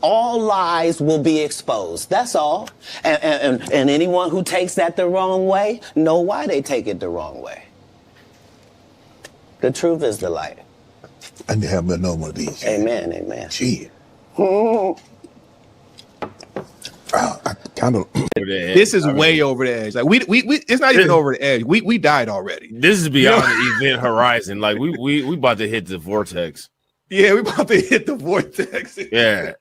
All lies will be exposed. That's all. And anyone who takes that the wrong way, know why they take it the wrong way. The truth is the light. I need to have another one of these. Amen, amen. Gee. I kind of. This is way over the edge. Like we it's not even over the edge. We died already. This is beyond the event horizon. Like we about to hit the vortex. Yeah, we about to hit the vortex. Yeah.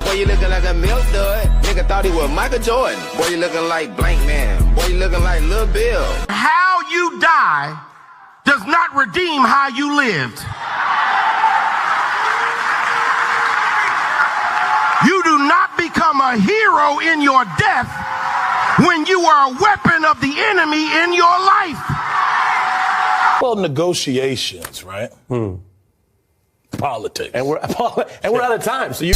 Boy, you looking like a milk dud. Nigga thought he was Michael Jordan. Boy, you looking like Blank Man. Boy, you looking like Lil Bill. How you die does not redeem how you lived. You do not become a hero in your death when you are a weapon of the enemy in your life. Well, negotiations, right? Politics. And we're out of time. So you.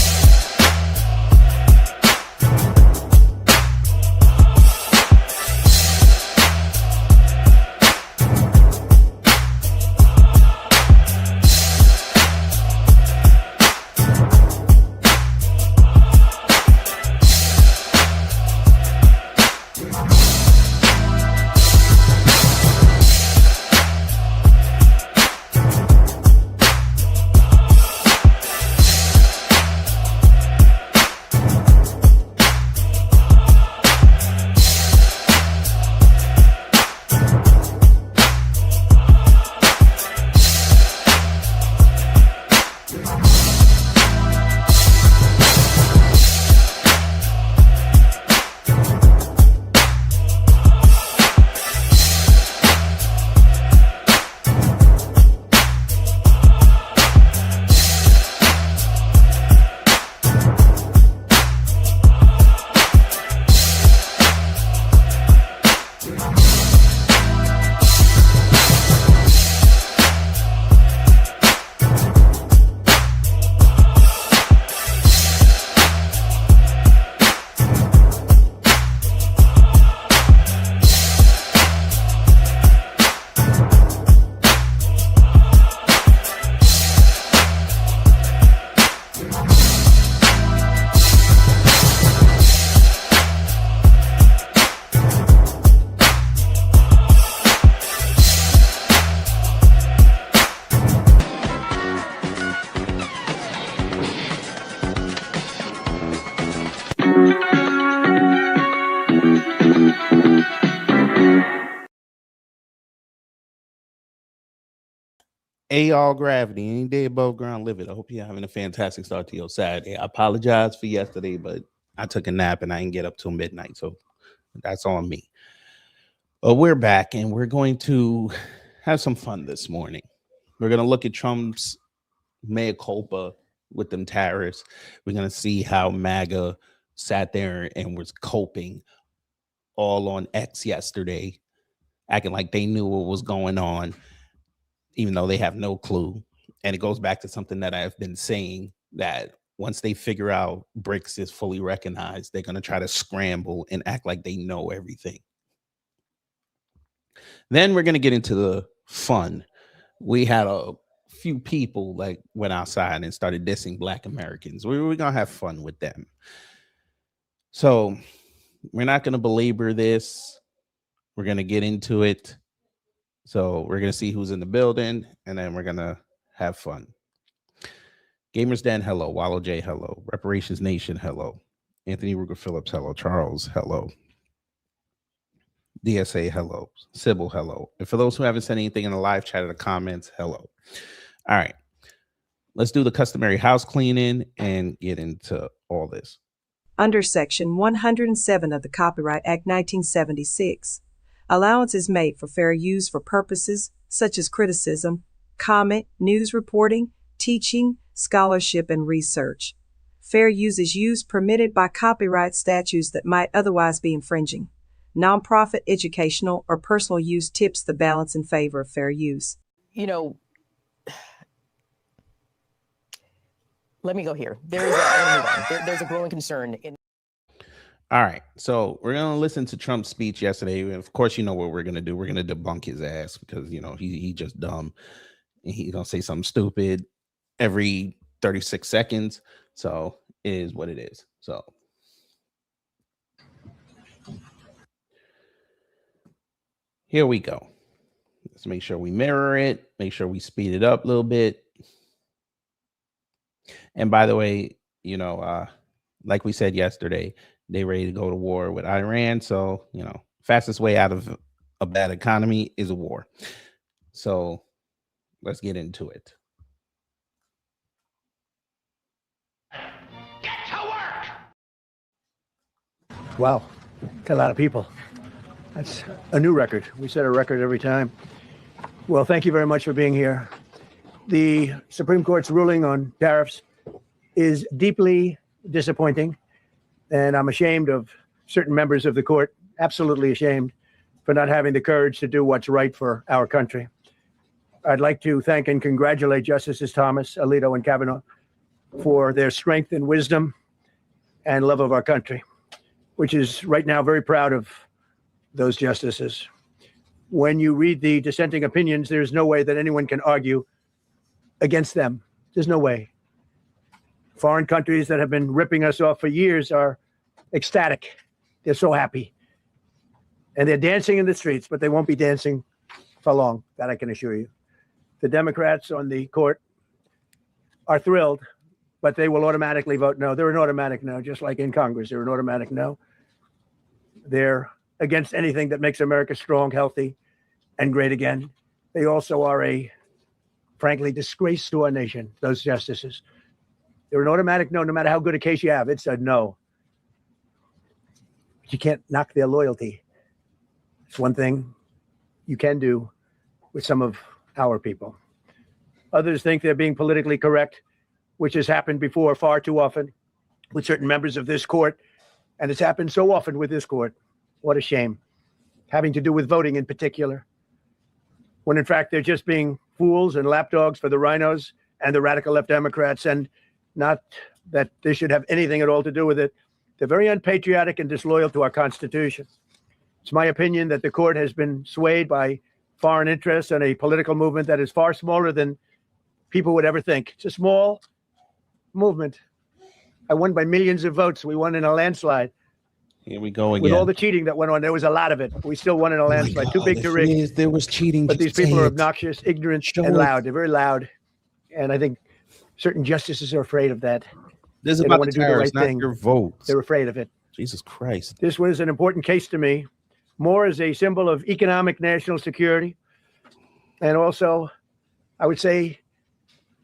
All gravity, any day above ground, live it. I hope you're having a fantastic start to your Saturday. I apologize for yesterday, but I took a nap and I didn't get up till midnight, so that's on me. But we're back and we're going to have some fun this morning. We're going to look at Trump's mea culpa with them tariffs. We're going to see how MAGA sat there and was coping all on X yesterday, acting like they knew what was going on, even though they have no clue. And it goes back to something that I've been saying, that once they figure out BRICS is fully recognized, they're going to try to scramble and act like they know everything. Then we're going to get into the fun. We had a few people like went outside and started dissing Black Americans. We're going to have fun with them. So we're not going to belabor this. We're going to get into it. So we're going to see who's in the building, and then we're going to have fun. Gamers Den, hello. Wallow J, hello. Reparations Nation, hello. Anthony Ruger Phillips, hello. Charles, hello. DSA, hello. Sybil, hello. And for those who haven't said anything in the live chat or the comments, hello. All right. Let's do the customary house cleaning and get into all this. Under Section 107 of the Copyright Act 1976, allowance is made for fair use for purposes such as criticism, comment, news reporting, teaching, scholarship, and research. Fair use is use permitted by copyright statutes that might otherwise be infringing. Nonprofit, educational, or personal use tips the balance in favor of fair use. You know, let me go here. There's a growing concern in. All right, so we're gonna listen to Trump's speech yesterday. And of course, you know what we're gonna do. We're gonna debunk his ass because he just dumb. And he's gonna say something stupid every 36 seconds. So it is what it is. So here we go. Let's make sure we mirror it. Make sure we speed it up a little bit. And by the way, like we said yesterday, they ready to go to war with Iran. So, fastest way out of a bad economy is a war. So let's get into it. Get to work! Wow, that's a lot of people. That's a new record. We set a record every time. Well, thank you very much for being here. The Supreme Court's ruling on tariffs is deeply disappointing, and I'm ashamed of certain members of the court, absolutely ashamed, for not having the courage to do what's right for our country. I'd like to thank and congratulate Justices Thomas, Alito, and Kavanaugh for their strength and wisdom and love of our country, which is right now very proud of those justices. When you read the dissenting opinions, there's no way that anyone can argue against them. There's no way. Foreign countries that have been ripping us off for years are ecstatic. They're so happy. And they're dancing in the streets, but they won't be dancing for long, that I can assure you. The Democrats on the court are thrilled, but they will automatically vote no. They're an automatic no, just like in Congress. They're an automatic no. They're against anything that makes America strong, healthy, and great again. They also are a, frankly, disgrace to our nation, those justices. They're an automatic no, no matter how good a case you have. It's a no. But you can't knock their loyalty. It's one thing you can do with some of our people. Others think they're being politically correct, which has happened before far too often with certain members of this court. And it's happened so often with this court. What a shame. Having to do with voting in particular. When in fact, they're just being fools and lapdogs for the rhinos and the radical left Democrats. And not that this should have anything at all to do with it. They're very unpatriotic and disloyal to our Constitution. It's my opinion that the court has been swayed by foreign interests and a political movement that is far smaller than people would ever think. It's a small movement. I won by millions of votes. We won in a landslide. Here we go again. With all the cheating that went on, there was a lot of it. We still won in a landslide. Too big to rig. There was cheating. But these people are obnoxious, ignorant, and loud. They're very loud. And I think certain justices are afraid of that. This is they about want the to do the tariffs, right not thing. your votes. They're afraid of it. Jesus Christ. This was an important case to me, more as a symbol of economic national security. And also, I would say,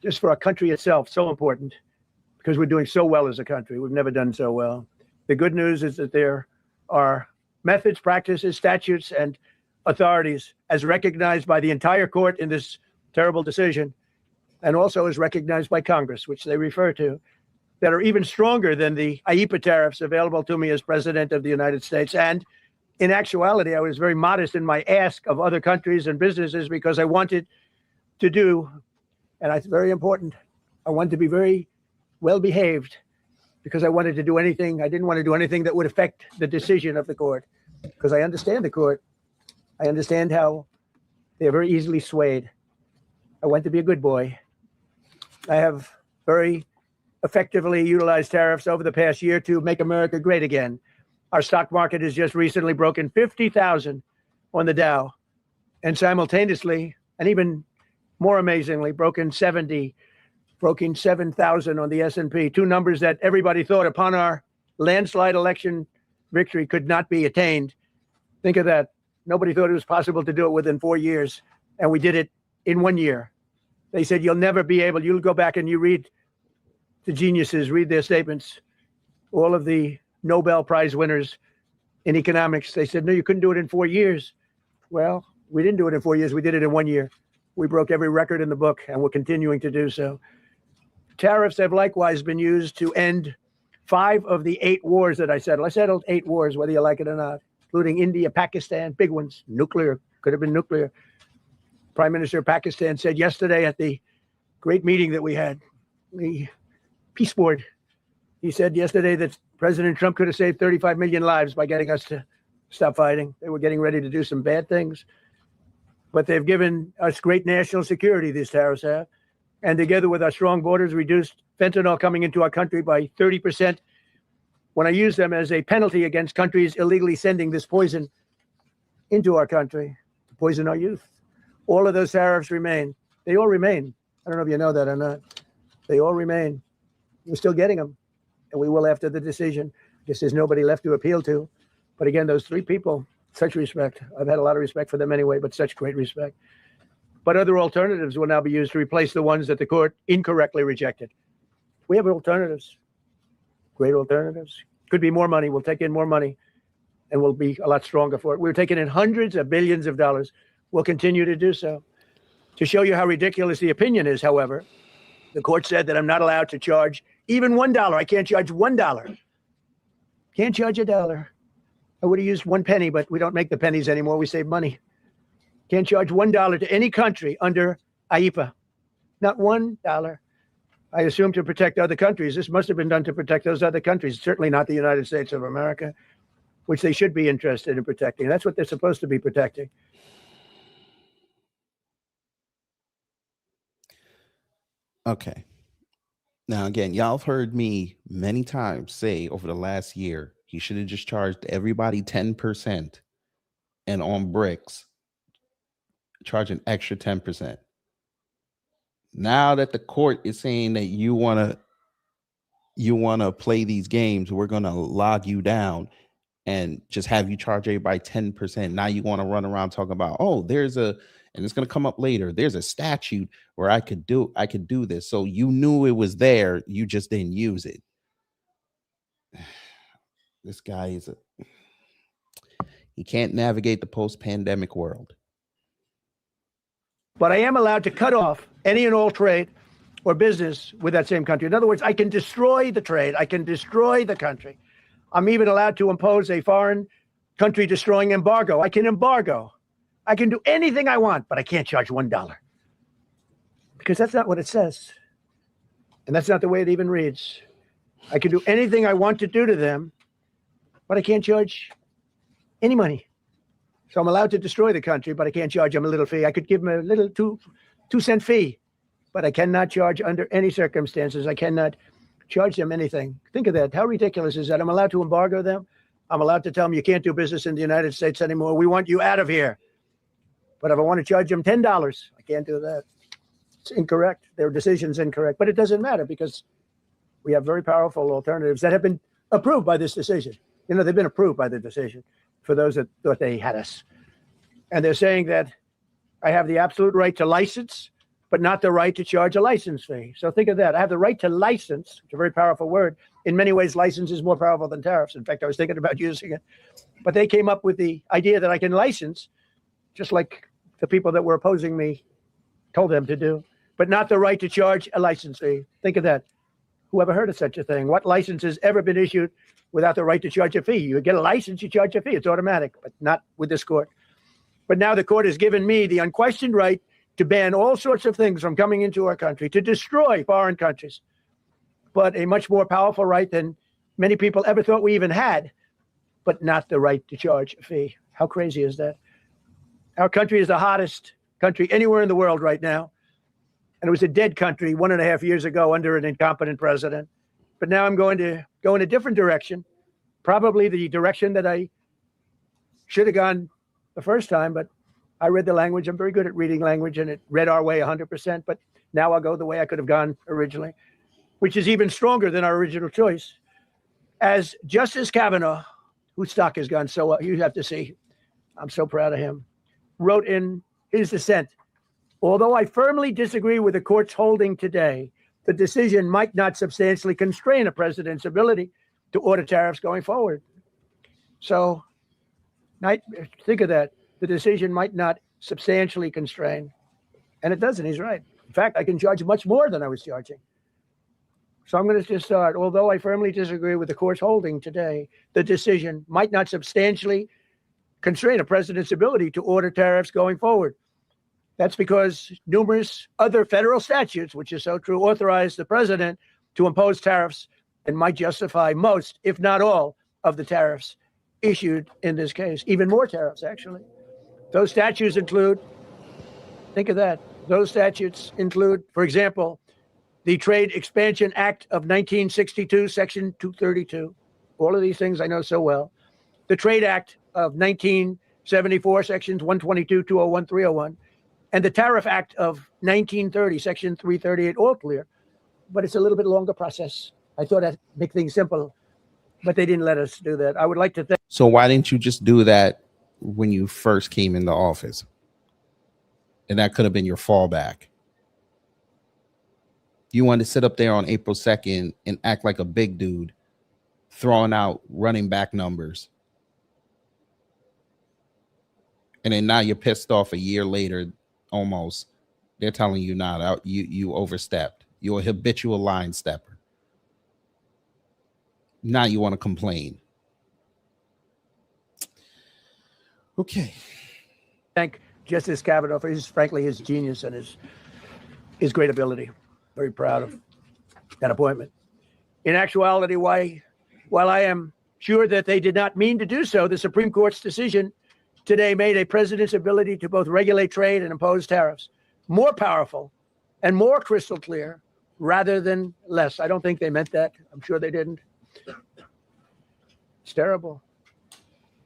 just for our country itself, so important, because we're doing so well as a country. We've never done so well. The good news is that there are methods, practices, statutes, and authorities as recognized by the entire court in this terrible decision, and also as recognized by Congress, which they refer to, that are even stronger than the IEEPA tariffs available to me as president of the United States. And in actuality, I was very modest in my ask of other countries and businesses because I wanted to do, and it's very important, I wanted to be very well behaved because I wanted to do anything. I didn't want to do anything that would affect the decision of the court because I understand the court. I understand how they're very easily swayed. I want to be a good boy. I have very effectively utilized tariffs over the past year to make America great again. Our stock market has just recently broken 50,000 on the Dow, and simultaneously, and even more amazingly, broken 7,000 on the S&P, two numbers that everybody thought upon our landslide election victory could not be attained. Think of that. Nobody thought it was possible to do it within 4 years, and we did it in 1 year. They said, you'll never be able, you'll go back and you read the geniuses, read their statements, all of the Nobel Prize winners in economics. They said, no, you couldn't do it in 4 years. Well, we didn't do it in 4 years. We did it in 1 year. We broke every record in the book, and we're continuing to do so. Tariffs have likewise been used to end 5 of the 8 wars that I settled. I settled 8 wars, whether you like it or not. including India, Pakistan, big ones, nuclear, could have been nuclear. Prime Minister of Pakistan said yesterday at the great meeting that we had, the Peace Board, he said yesterday that President Trump could have saved 35 million lives by getting us to stop fighting. They were getting ready to do some bad things. But they've given us great national security, these tariffs have. And together with our strong borders, reduced fentanyl coming into our country by 30%. When I use them as a penalty against countries illegally sending this poison into our country, to poison our youth. All of those tariffs remain. They all remain. I don't know if you know that or not. They all remain. We're still getting them. And we will after the decision. Guess there's nobody left to appeal to. But again, those three people, such respect. I've had a lot of respect for them anyway, but such great respect. But other alternatives will now be used to replace the ones that the court incorrectly rejected. We have alternatives. Great alternatives. Could be more money. We'll take in more money and we'll be a lot stronger for it. We're taking in hundreds of billions of dollars. We'll continue to do so. To show you how ridiculous the opinion is, however, the court said that I'm not allowed to charge even $1. I can't charge $1. Can't charge $1. I would have used 1 penny, but we don't make the pennies anymore. We save money. Can't charge $1 to any country under IEPA. Not $1. I assume to protect other countries. This must have been done to protect those other countries, certainly not the United States of America, which they should be interested in protecting. That's what they're supposed to be protecting. Okay. Now, again, y'all have heard me many times say over the last year, he should have just charged everybody 10%, and on bricks, charge an extra 10%. Now that the court is saying that you want to play these games, we're going to log you down and just have you charge everybody 10%. Now you want to run around talking about, oh, and it's going to come up later, there's a statute where I could do this. So you knew it was there, you just didn't use it. This guy he can't navigate the post-pandemic world. But I am allowed to cut off any and all trade or business with that same country. In other words, I can destroy the trade. I can destroy the country. I'm even allowed to impose a foreign country destroying embargo. I can embargo. I can do anything I want, but I can't charge $1 because that's not what it says. And that's not the way it even reads. I can do anything I want to do to them, but I can't charge any money. So I'm allowed to destroy the country, but I can't charge them a little fee. I could give them a little 2-cent fee, but I cannot charge under any circumstances. I cannot charge them anything. Think of that. How ridiculous is that? I'm allowed to embargo them. I'm allowed to tell them you can't do business in the United States anymore. We want you out of here. But if I want to charge them $10, I can't do that. It's incorrect. Their decision's incorrect. But it doesn't matter because we have very powerful alternatives that have been approved by this decision. You know, they've been approved by the decision for those that thought they had us. And they're saying that I have the absolute right to license, but not the right to charge a license fee. So think of that. I have the right to license. It's a very powerful word. In many ways, license is more powerful than tariffs. In fact, I was thinking about using it. But they came up with the idea that I can license, just like the people that were opposing me told them to do, but not the right to charge a license fee. Think of that. Whoever heard of such a thing? What license has ever been issued without the right to charge a fee? You get a license, you charge a fee. It's automatic, but not with this court. But now the court has given me the unquestioned right to ban all sorts of things from coming into our country, to destroy foreign countries, but a much more powerful right than many people ever thought we even had, but not the right to charge a fee. How crazy is that? Our country is the hottest country anywhere in the world right now. And it was a dead country 1.5 years ago under an incompetent president. But now I'm going to go in a different direction, probably the direction that I should have gone the first time, but I read the language. I'm very good at reading language, and it read our way 100%. But now I'll go the way I could have gone originally, which is even stronger than our original choice. As Justice Kavanaugh, whose stock has gone so well, you have to see, I'm so proud of him, wrote in his dissent, although I firmly disagree with the court's holding today, the decision might not substantially constrain a president's ability to order tariffs going forward. So think of that. The decision might not substantially constrain. And it doesn't. He's right. In fact, I can charge much more than I was charging. So I'm going to just start. Although I firmly disagree with the court's holding today, the decision might not substantially constrain a president's ability to order tariffs going forward. That's because numerous other federal statutes, which is so true, authorize the president to impose tariffs and might justify most, if not all, of the tariffs issued in this case. Even more tariffs, actually. Those statutes include, think of that, those statutes include, for example, the Trade Expansion Act of 1962, Section 232. All of these things I know so well. The Trade Act of 1974, Sections 122, 201, 301. And the Tariff Act of 1930, Section 338, all clear. But it's a little bit longer process. I thought I'd make things simple, but they didn't let us do that. I would like to thank. So why didn't you just do that when you first came into office? And that could have been your fallback. You wanted to sit up there on April 2nd and act like a big dude, throwing out running back numbers. And then now you're pissed off a year later, almost. They're telling you not, you overstepped. You're a habitual line stepper. Now you want to complain. Okay. Thank Justice Kavanaugh for frankly, his genius and his great ability. Very proud of that appointment. In actuality, while I am sure that they did not mean to do so, the Supreme Court's decision today made a president's ability to both regulate trade and impose tariffs more powerful and more crystal clear rather than less. I don't think they meant that. I'm sure they didn't. It's terrible.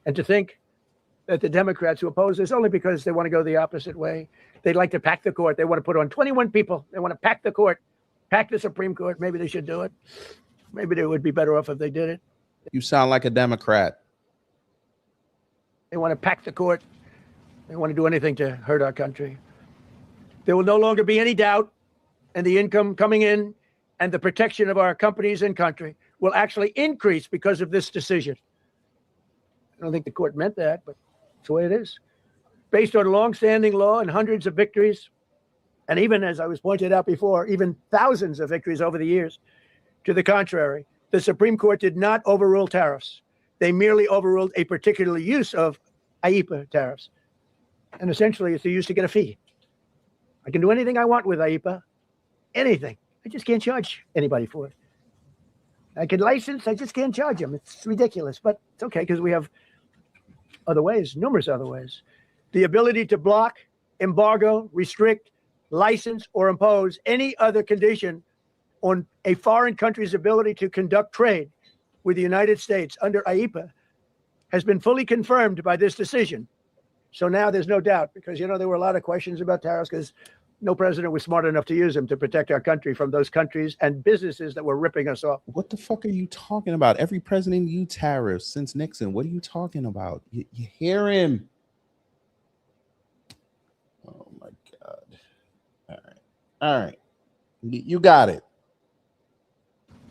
And to think that the Democrats who oppose this only because they want to go the opposite way. They'd like to pack the court. They want to put on 21 people. They want to pack the court, pack the Supreme Court. Maybe they should do it. Maybe they would be better off if they did it. You sound like a Democrat. They want to pack the court. They want to do anything to hurt our country. There will no longer be any doubt, and the income coming in and the protection of our companies and country will actually increase because of this decision. I don't think the court meant that, but it's the way it is. Based on long-standing law and hundreds of victories, and even, as I was pointed out before, even thousands of victories over the years, to the contrary, the Supreme Court did not overrule tariffs. They merely overruled a particular use of IEEPA tariffs. And essentially, it's used to get a fee. I can do anything I want with IEEPA, anything. I just can't charge anybody for it. I can license, I just can't charge them. It's ridiculous, but it's okay because we have other ways, numerous other ways. The ability to block, embargo, restrict, license, or impose any other condition on a foreign country's ability to conduct trade with the United States under IEEPA has been fully confirmed by this decision. So now there's no doubt, because, you know, there were a lot of questions about tariffs because no president was smart enough to use them to protect our country from those countries and businesses that were ripping us off. What the fuck are you talking about? Every president used tariffs since Nixon. What are you talking about? You hear him. Oh, my God. All right. All right. You got it.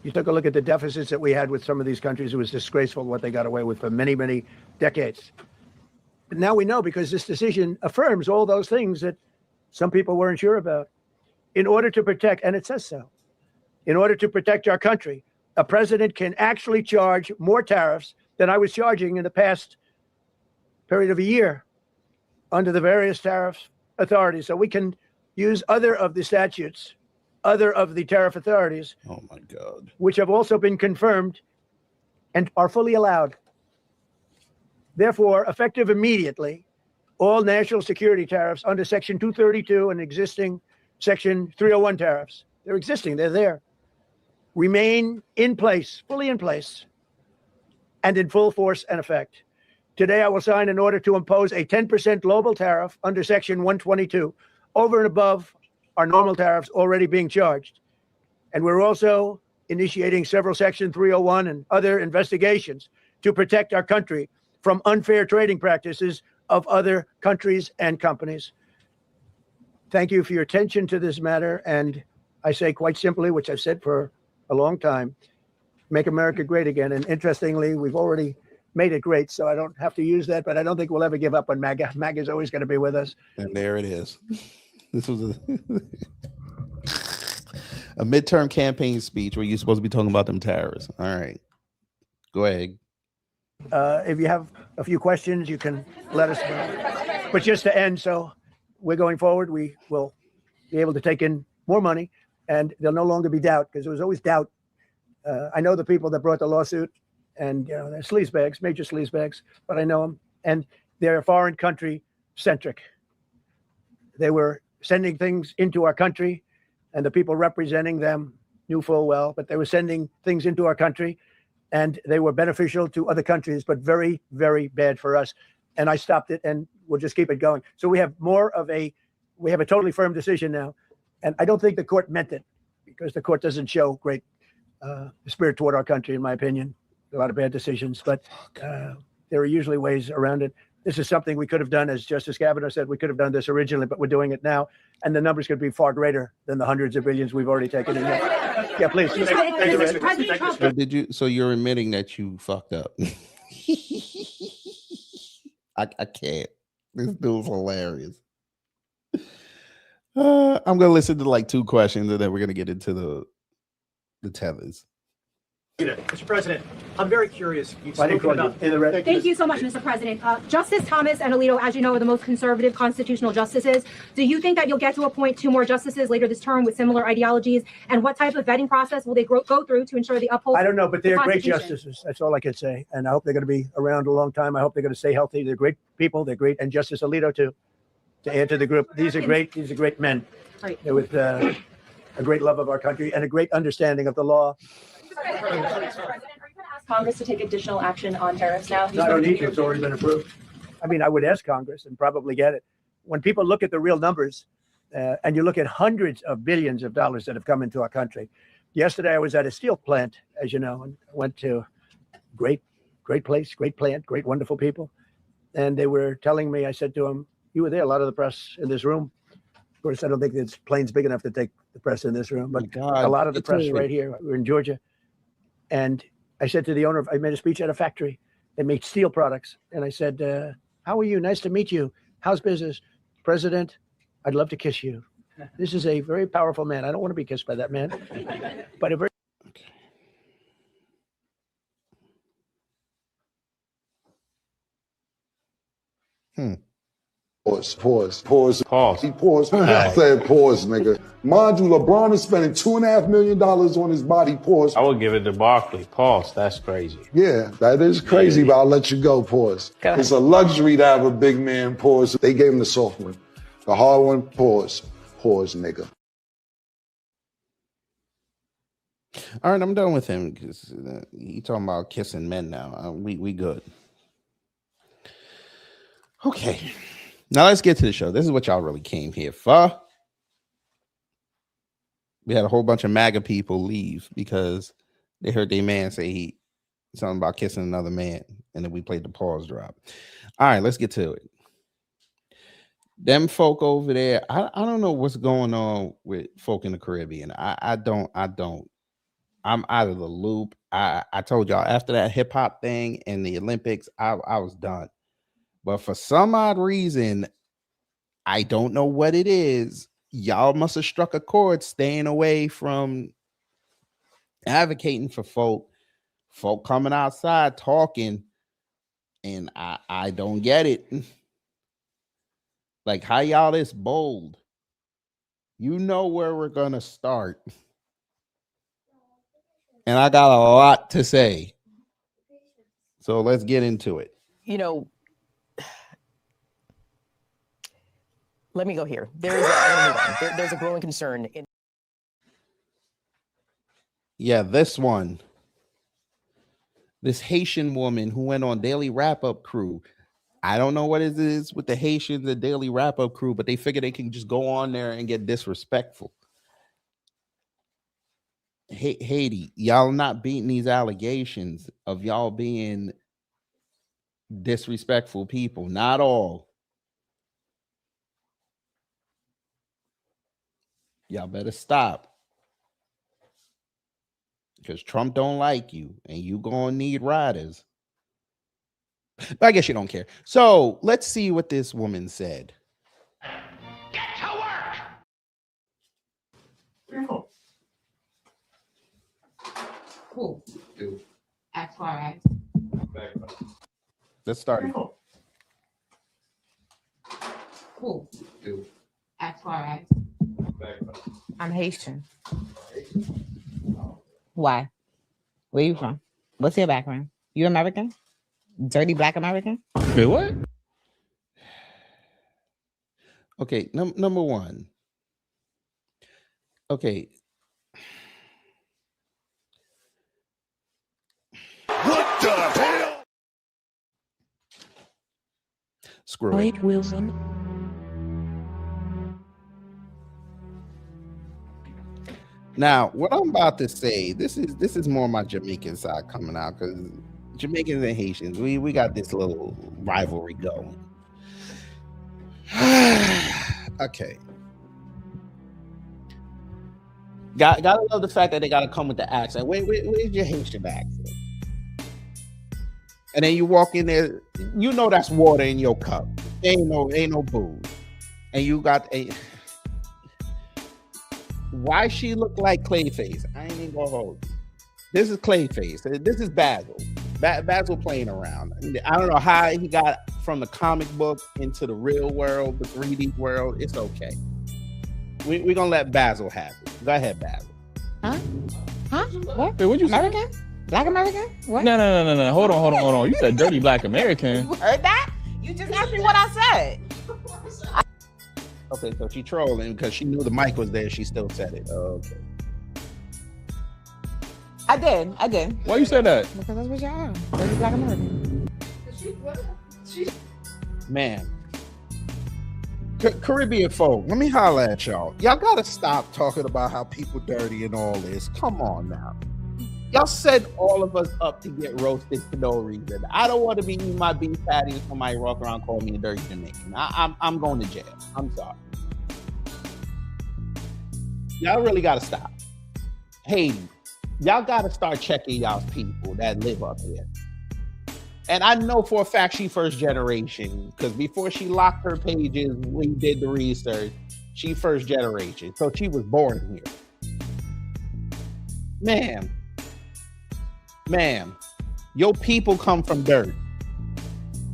You took a look at the deficits that we had with some of these countries. It was disgraceful what they got away with for many, many decades. But now we know, because this decision affirms all those things that some people weren't sure about. In order to protect, and it says so, in order to protect our country, a president can actually charge more tariffs than I was charging in the past period of a year under the various tariff authorities. So we can use other of the statutes, other of the tariff authorities. Oh my God. Which have also been confirmed and are fully allowed. Therefore, effective immediately, all national security tariffs under Section 232 and existing Section 301 tariffs, they're existing, they're there, remain in place, fully in place, and in full force and effect. Today, I will sign an order to impose a 10% global tariff under Section 122 over and above our normal tariffs already being charged. And we're also initiating several Section 301 and other investigations to protect our country from unfair trading practices of other countries and companies. Thank you for your attention to this matter. And I say quite simply, which I've said for a long time, make America great again. And interestingly, we've already made it great, so I don't have to use that, but I don't think we'll ever give up on MAGA. MAGA is always going to be with us. And there it is. This was a midterm campaign speech where you're supposed to be talking about them tariffs. All right. Go ahead. If you have a few questions, you can let us know. But just to end, so we're going forward. We will be able to take in more money, and there'll no longer be doubt, because there was always doubt. I know the people that brought the lawsuit, and they're sleazebags, major sleazebags, but I know them, and they're foreign country centric. They were sending things into our country, and the people representing them knew full well, but they were sending things into our country, and they were beneficial to other countries, but very, very bad for us. And I stopped it, and we'll just keep it going. So we have we have a totally firm decision now. And I don't think the court meant it, because the court doesn't show great spirit toward our country, in my opinion. A lot of bad decisions, but there are usually ways around it. This is something we could have done, as Justice Kavanaugh said, we could have done this originally, but we're doing it now. And the numbers could be far greater than the hundreds of billions we've already taken in. Yeah, please. So you're admitting that you fucked up. I can't. This dude's hilarious. I'm gonna listen to like 2 questions, and then we're gonna get into the tethers. Mr. President, I'm very curious. Thank you so much, Mr. President. Justice Thomas and Alito, as you know, are the most conservative constitutional justices. Do you think that you'll get to appoint 2 more justices later this term with similar ideologies? And what type of vetting process will they go through to ensure they uphold? I don't know, but they're great justices. That's all I can say. And I hope they're going to be around a long time. I hope they're going to stay healthy. They're great people. They're great. And Justice Alito, too, to add to the group. These are great men. Right. They're with a great love of our country and a great understanding of the law. President, are you going to ask Congress to take additional action on tariffs now? No, I don't need to. It's already been approved. I mean, I would ask Congress and probably get it. When people look at the real numbers, and you look at hundreds of billions of dollars that have come into our country. Yesterday, I was at a steel plant, as you know, and went to great place, great plant, great, wonderful people. And they were telling me, I said to them, you were there, a lot of the press in this room. Of course, I don't think this plane's big enough to take the press in this room, but a lot of the press right here. We're in Georgia. And I said to the owner, I made a speech at a factory that makes steel products. And I said, how are you? Nice to meet you. How's business? President, I'd love to kiss you. This is a very powerful man. I don't want to be kissed by that man. But a very... Pause. He paused. I said pause, nigga. Mind you, LeBron is spending $2.5 million on his body. Pause. I would give it to Barkley. Pause. That's crazy. Yeah, that is crazy, but I'll let you go. Pause. It's a luxury to have a big man. Pause. They gave him the soft one. The hard one. Pause. Pause, nigga. All right, I'm done with him because he talking about kissing men now. We good. Okay. Now let's get to the show. This is what y'all really came here for. We had a whole bunch of MAGA people leave because they heard their man say something about kissing another man, and then we played the pause drop. All right, let's get to it. Them folk over there, I don't know what's going on with folk in the Caribbean. I don't. I'm out of the loop. I told y'all after that hip hop thing and the Olympics, I was done. But for some odd reason, I don't know what it is. Y'all must have struck a chord staying away from advocating for folk coming outside talking, and I don't get it. Like, how y'all this bold? You know where we're gonna start. And I got a lot to say. So let's get into it. You know, let me go here. There's a growing concern. Yeah, this one. This Haitian woman who went on Daily Wrap-Up Crew. I don't know what it is with the Haitians, the Daily Wrap-Up Crew, but they figure they can just go on there and get disrespectful. Haiti, y'all not beating these allegations of y'all being disrespectful people. Not all. Y'all better stop. Because Trump don't like you, and you gonna need riders. But I guess you don't care. So let's see what this woman said. Get to work! Cool. XYX. Let's start. Cool. As far as I'm Haitian. Why? Where you from? What's your background? You American? Dirty black American? Wait, what? Okay, number one. Okay. What the hell? Screw it. Wilson. Now, what I'm about to say, this is more my Jamaican side coming out, because Jamaicans and Haitians, we got this little rivalry going. Okay. Gotta love the fact that they gotta come with the accent. Where's your Haitian accent? And then you walk in there, you know that's water in your cup. Ain't no booze. And you got a why she look like Clayface? I ain't even gonna hold you. This is Clayface. This is Basil. Basil playing around. I don't know how he got from the comic book into the real world, the 3D world. It's okay. We're gonna let Basil have it. Go ahead, Basil. Huh? What? Wait, what'd you American? say? Black American? What? No. Hold on. You said dirty black American. You heard that? You just asked me what I said. Okay, so she trolling because she knew the mic was there. She still said it. Okay. I did. Why you said that? Because that's what y'all are. Dirty black American. Man. Caribbean folk, let me holler at y'all. Y'all gotta stop talking about how people dirty and all this. Come on now. Y'all set all of us up to get roasted for no reason. I don't want to be eating my beef patty and somebody walk around calling me a dirty Jamaican. I'm going to jail. I'm sorry. Y'all really gotta stop. Haiti, y'all gotta start checking y'all's people that live up here. And I know for a fact she first generation, because before she locked her pages, we did the research. She first generation, so she was born here. Ma'am, your people come from dirt.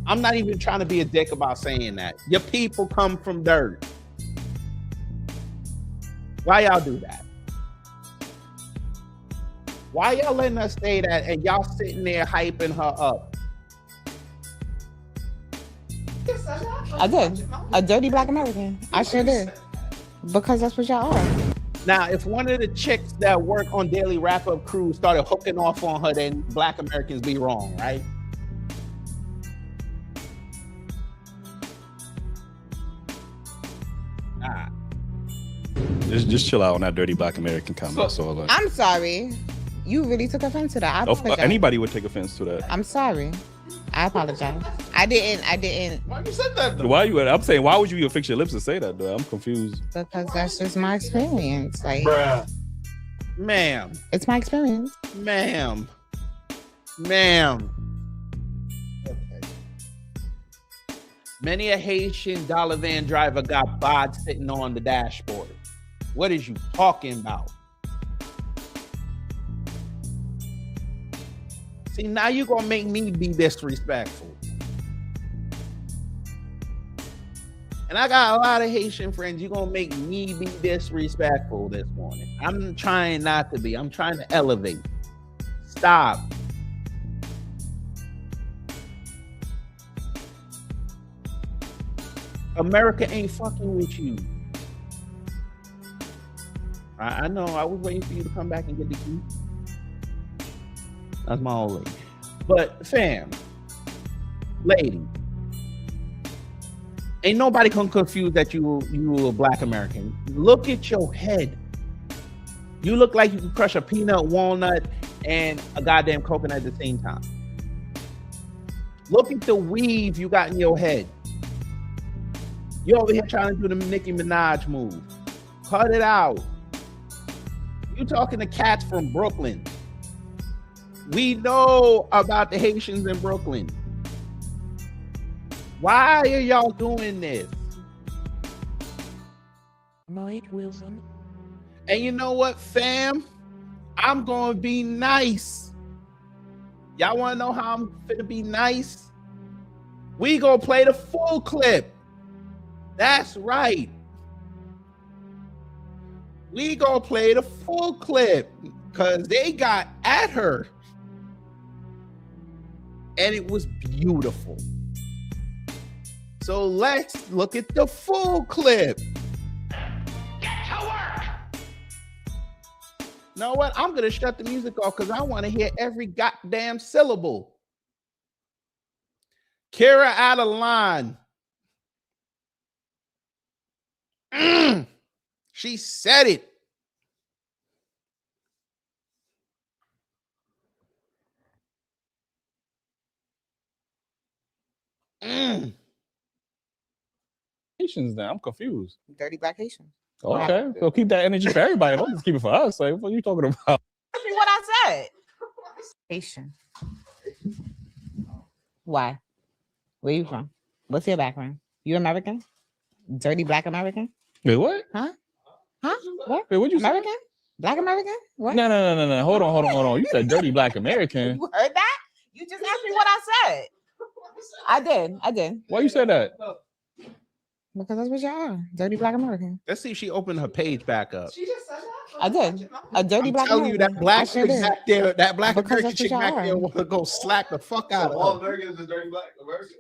I'm not even trying to be a dick about saying that. Your people come from dirt. Why y'all do that? Why y'all letting us say that and y'all sitting there hyping her up? I did. A dirty black American. I sure did. Because that's what y'all are. Now, if one of the chicks that work on Daily Wrap-Up Crew started hooking off on her, then black Americans be wrong, right? Nah. Just chill out on that dirty black American comment. So, I'm sorry. You really took offense to that. I apologize. Anybody would take offense to that. I'm sorry. I apologize. I didn't. Why you said that though? Why you? I'm saying, why would you even fix your lips to say that though? I'm confused. Because that's just my experience. Like, Ma'am. It's my experience. Ma'am. Okay. Many a Haitian dollar van driver got bod sitting on the dashboard. What is you talking about? See, now you're going to make me be disrespectful. And I got a lot of Haitian friends. You're going to make me be disrespectful this morning. I'm trying not to be. I'm trying to elevate. Stop. America ain't fucking with you. I know. I was waiting for you to come back and get the key. That's my old lady. But fam, lady, ain't nobody gonna confuse that you a black American. Look at your head. You look like you can crush a peanut, walnut, and a goddamn coconut at the same time. Look at the weave you got in your head. You over here trying to do the Nicki Minaj move. Cut it out. You talking to cats from Brooklyn. We know about the Haitians in Brooklyn. Why are y'all doing this? Mike Wilson. And you know what, fam? I'm going to be nice. Y'all want to know how I'm finna be nice? We gonna play the full clip. That's right. We gonna play the full clip because they got at her. And it was beautiful. So let's look at the full clip. Get to work. You know what? I'm gonna shut the music off because I want to hear every goddamn syllable. Kara out of line. She said it. Haitians now. I'm confused. Dirty black Haitians. Okay, so keep that energy for everybody. Don't just keep it for us. Like, what are you talking about? That's what I said. Haitian. Why? Where you from? What's your background? You American? Dirty black American? Wait, what? Huh? Huh? What? Wait, what you say? American? Black American? What? No. Hold on. You said dirty black American. You heard that? You just asked me what I said. I did. Why you said that? Because that's what y'all are. Dirty black American. Let's see if she opened her page back up. She just said that? I did. A dirty black Telling American. you that black sure chick back there, that black Because American that's what chick y'all back are. there want to go slack the fuck out All of her. Americans is dirty black American.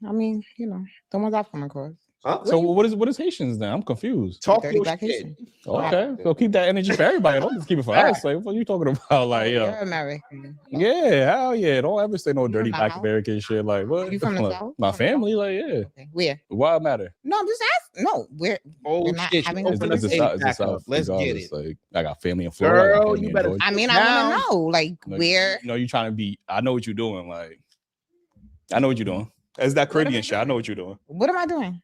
I mean, you know, the ones I've come across. Huh? So what is Haitians now? I'm confused. Talk Dirty your black shit. Haitian. Okay, so keep that energy for everybody. Don't just keep it for us. Like, what are you talking about? Like, You're yeah, American. hell yeah. Don't ever say no dirty from the black South? American shit. Like, what? You from the Like, South? my From the family, like, yeah. Okay. Where? Why it matter? No, I'm just asking. No, we're not shit, having you a open It's the the page South. It's the back up. South. Let's get regardless. it. Like, I got family in Florida. I got Girl, family you in better. Georgia. I mean, Now- I want to know, like, Like, where. you know, you trying to be. I know what you're doing. Like, I know what you're doing. It's that Caribbean shit. I know what you're doing. What am I doing?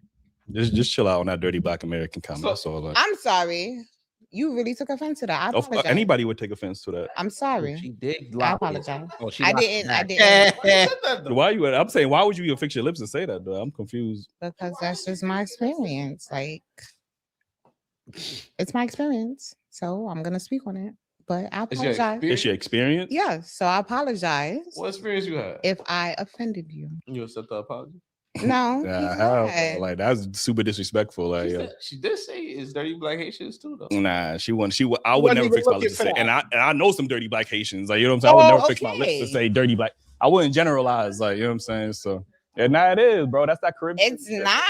Just chill out on that dirty black American comment. That's all. Like, I'm sorry. You really took offense to that. I apologize. anybody would take offense to that. I'm sorry. She did. I apologize. Oh, she I locked didn't. I it didn't. Why you? I'm saying, why would you even fix your lips and say that? Though I'm confused. Because that's just my experience. Like, it's my experience. So I'm going to speak on it. But I apologize. It's your experience. Yeah. So I apologize What experience you had? if I offended you. You accept the apology? No. How? Like, that's super disrespectful. Like, She did say it's dirty black Haitians too, though. nah, she wouldn't. I would wasn't never even fix my looking lips to for say. that. And I know some dirty black Haitians. Like, you know what I'm saying? I would never fix my lips to okay. say dirty black. I wouldn't generalize. Like, you know what I'm saying? So, and now it is, bro. That's that Caribbean. It's not.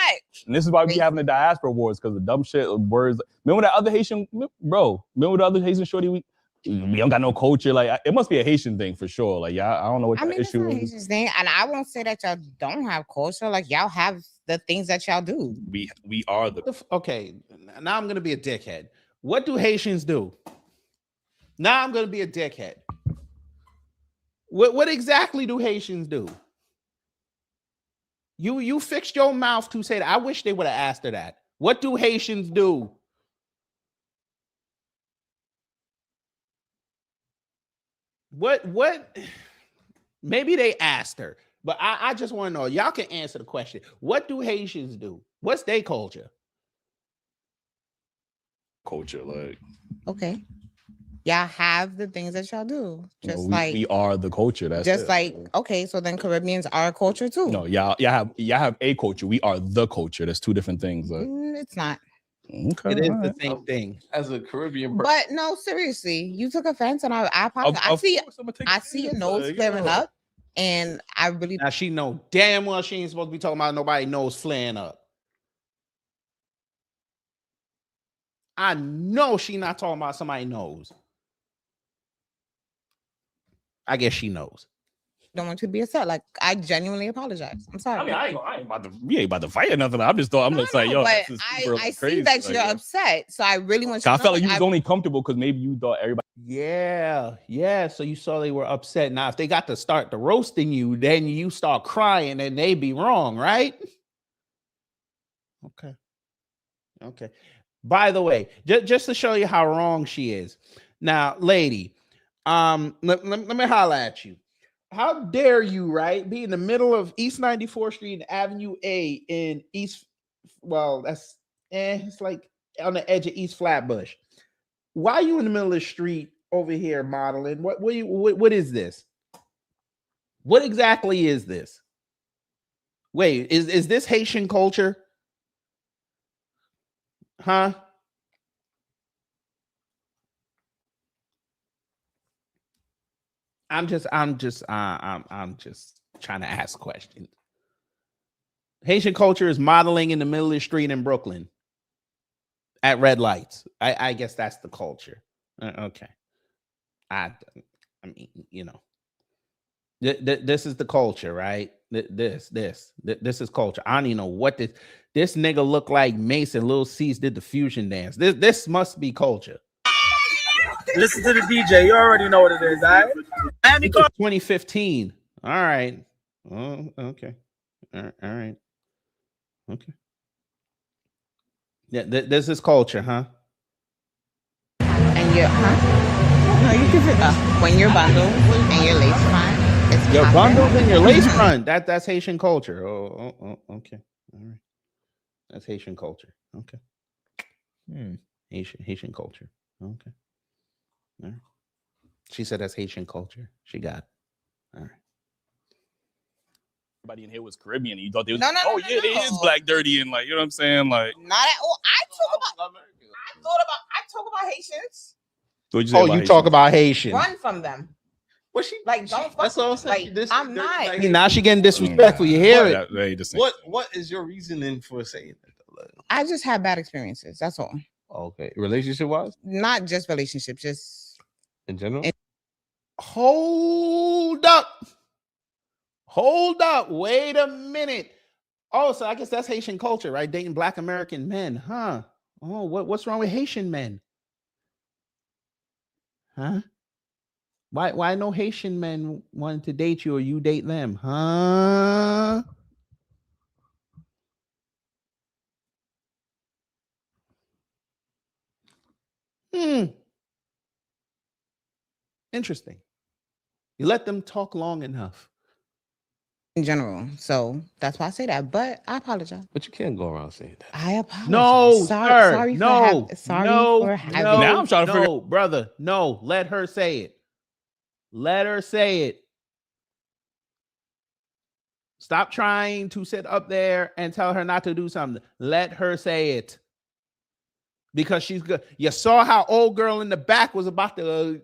And this is why we be having the diaspora wars because of dumb shit words. Remember that other Haitian, bro? Remember the other Haitian shorty? We don't got no culture. Like, it must be a Haitian thing for sure. Like, y'all, I don't know what I the mean, it's issue not a is. Haitian thing. And I won't say that y'all don't have culture. Like, y'all have the things that y'all do. We are the. Okay, now I'm gonna be a dickhead. What do Haitians do? Now I'm gonna be a dickhead. What exactly do Haitians do? You fixed your mouth to say that. I wish they would have asked her that. What do Haitians do? What? Maybe they asked her, but I just want to know. Y'all can answer the question. What do Haitians do? What's their culture? Culture, like, Okay. Y'all have the things that y'all do. you know, Just we are the culture. That's just it. like, okay, so then Caribbeans are a culture too. No, y'all have a culture. We are the culture. That's two different things. Like, It's not. okay, It is the alright. same thing. As a Caribbean person. But no, seriously, you took offense, and I apologize. Of course I'ma take I see your offense, nose like, flaring yeah. up, and I really Now she know damn well she ain't supposed to be talking about nobody nose flaring up. I know she not talking about somebody nose. I guess she knows. don't want you to be upset. Like, I genuinely apologize. I'm sorry. I mean, I ain't about to. We ain't about to fight or nothing. I'm just like, yo, but this is I super see crazy. that Like, you're yeah. upset, so I really want you. I to felt know, like you was I- only comfortable because maybe you thought everybody. Yeah. So you saw they were upset. Now, if they got to start the roasting you, then you start crying and they be wrong, right? Okay. By the way, just to show you how wrong she is. Now, lady, let me holler at you. How dare you, right? Be in the middle of East 94th Street and Avenue A in East. Well, it's like on the edge of East Flatbush. Why are you in the middle of the street over here modeling? What is this? What exactly is this? Wait, is this Haitian culture? Huh? I'm just trying to ask questions. Haitian culture is modeling in the middle of the street in Brooklyn at red lights. I guess that's the culture. Okay. I mean, you know, this is the culture, right? This is culture. I don't even know what this nigga look like. Mason Lil C's did the fusion dance. This must be culture. Listen to the DJ. You already know what it is, all right? 2015. All right. Oh, okay. All right. Okay. Yeah, this is culture, huh? And no, you can when you're bundled and your lace front, it's your popping. bundles and your lace front. That's Haitian culture. Oh, okay. All right. That's Haitian culture. Okay. Haitian culture. Okay. All right. She said that's Haitian culture. She got it. All right. Everybody in here was Caribbean. And you thought they was No, it is black dirty and like, you know what I'm saying? Like, not at all. I talk about Haitians. What you say about talk about Haitian. Run from them. What she like? Don't fuck. That's all I'm saying. Like, I'm not. Like, now she getting disrespectful. You hear it? What is your reasoning for saying that? I just had bad experiences. That's all. Okay, relationship wise, not just relationships, just in general. Hold up. Wait a minute. Oh, so I guess that's Haitian culture, right? Dating Black American men, huh? Oh, what's wrong with Haitian men? Huh? Why no Haitian men wanted to date you or you date them? Huh? Interesting. You let them talk long enough. In general. So that's why I say that. But I apologize. But you can't go around saying that. I apologize. No, sorry no, for having Now I'm trying to figure out, brother. No, let her say it. Let her say it. Stop trying to sit up there and tell her not to do something. Let her say it. Because she's good. You saw how old girl in the back was about to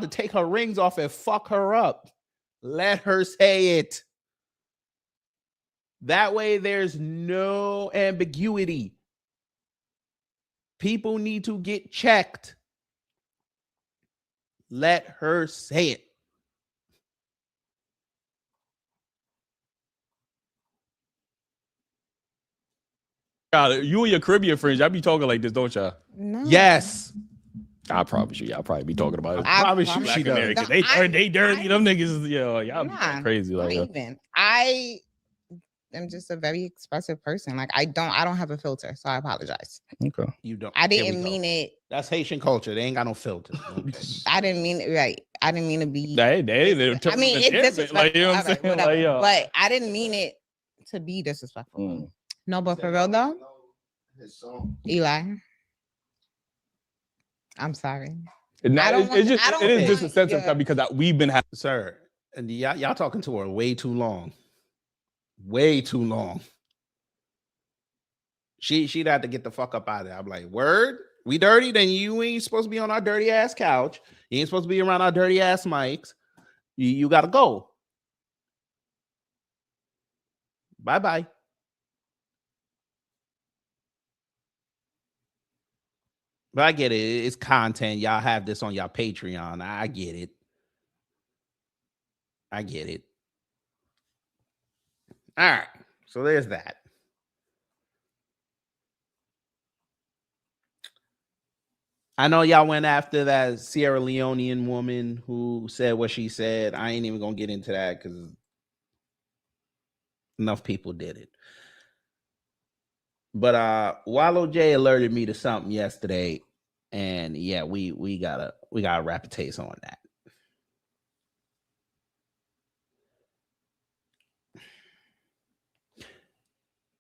take her rings off and fuck her up. Let her say it. That way there's no ambiguity. People need to get checked. Let her say it. God, you and your Caribbean friends, y'all be talking like this, don't y'all? No. Yes. I promise you, y'all probably be talking about it. I promise you Black she does. Americans, they dirty. Them niggas, y'all be crazy. Like, even. I am just a very expressive person. Like I don't have a filter, so I apologize. Okay. You don't. I didn't mean it. That's Haitian culture. They ain't got no filter. I didn't mean it right. I didn't mean to be. I mean, it's disrespectful. Like, you know what I'm saying? Whatever. Like, but I didn't mean it to be disrespectful. No, but for real though, Eli, I'm sorry. It is just a sense of stuff because we've been having. Sir, and y'all talking to her way too long. Way too long. She'd have to get the fuck up out of there. I'm like, word? We dirty? Then you ain't supposed to be on our dirty ass couch. You ain't supposed to be around our dirty ass mics. You gotta go. Bye-bye. But I get it. It's content. Y'all have this on y'all Patreon. I get it. I get it. All right. So there's that. I know y'all went after that Sierra Leonean woman who said what she said. I ain't even going to get into that because enough people did it. But Wallow J alerted me to something yesterday, and yeah, we gotta wrap a taste on that.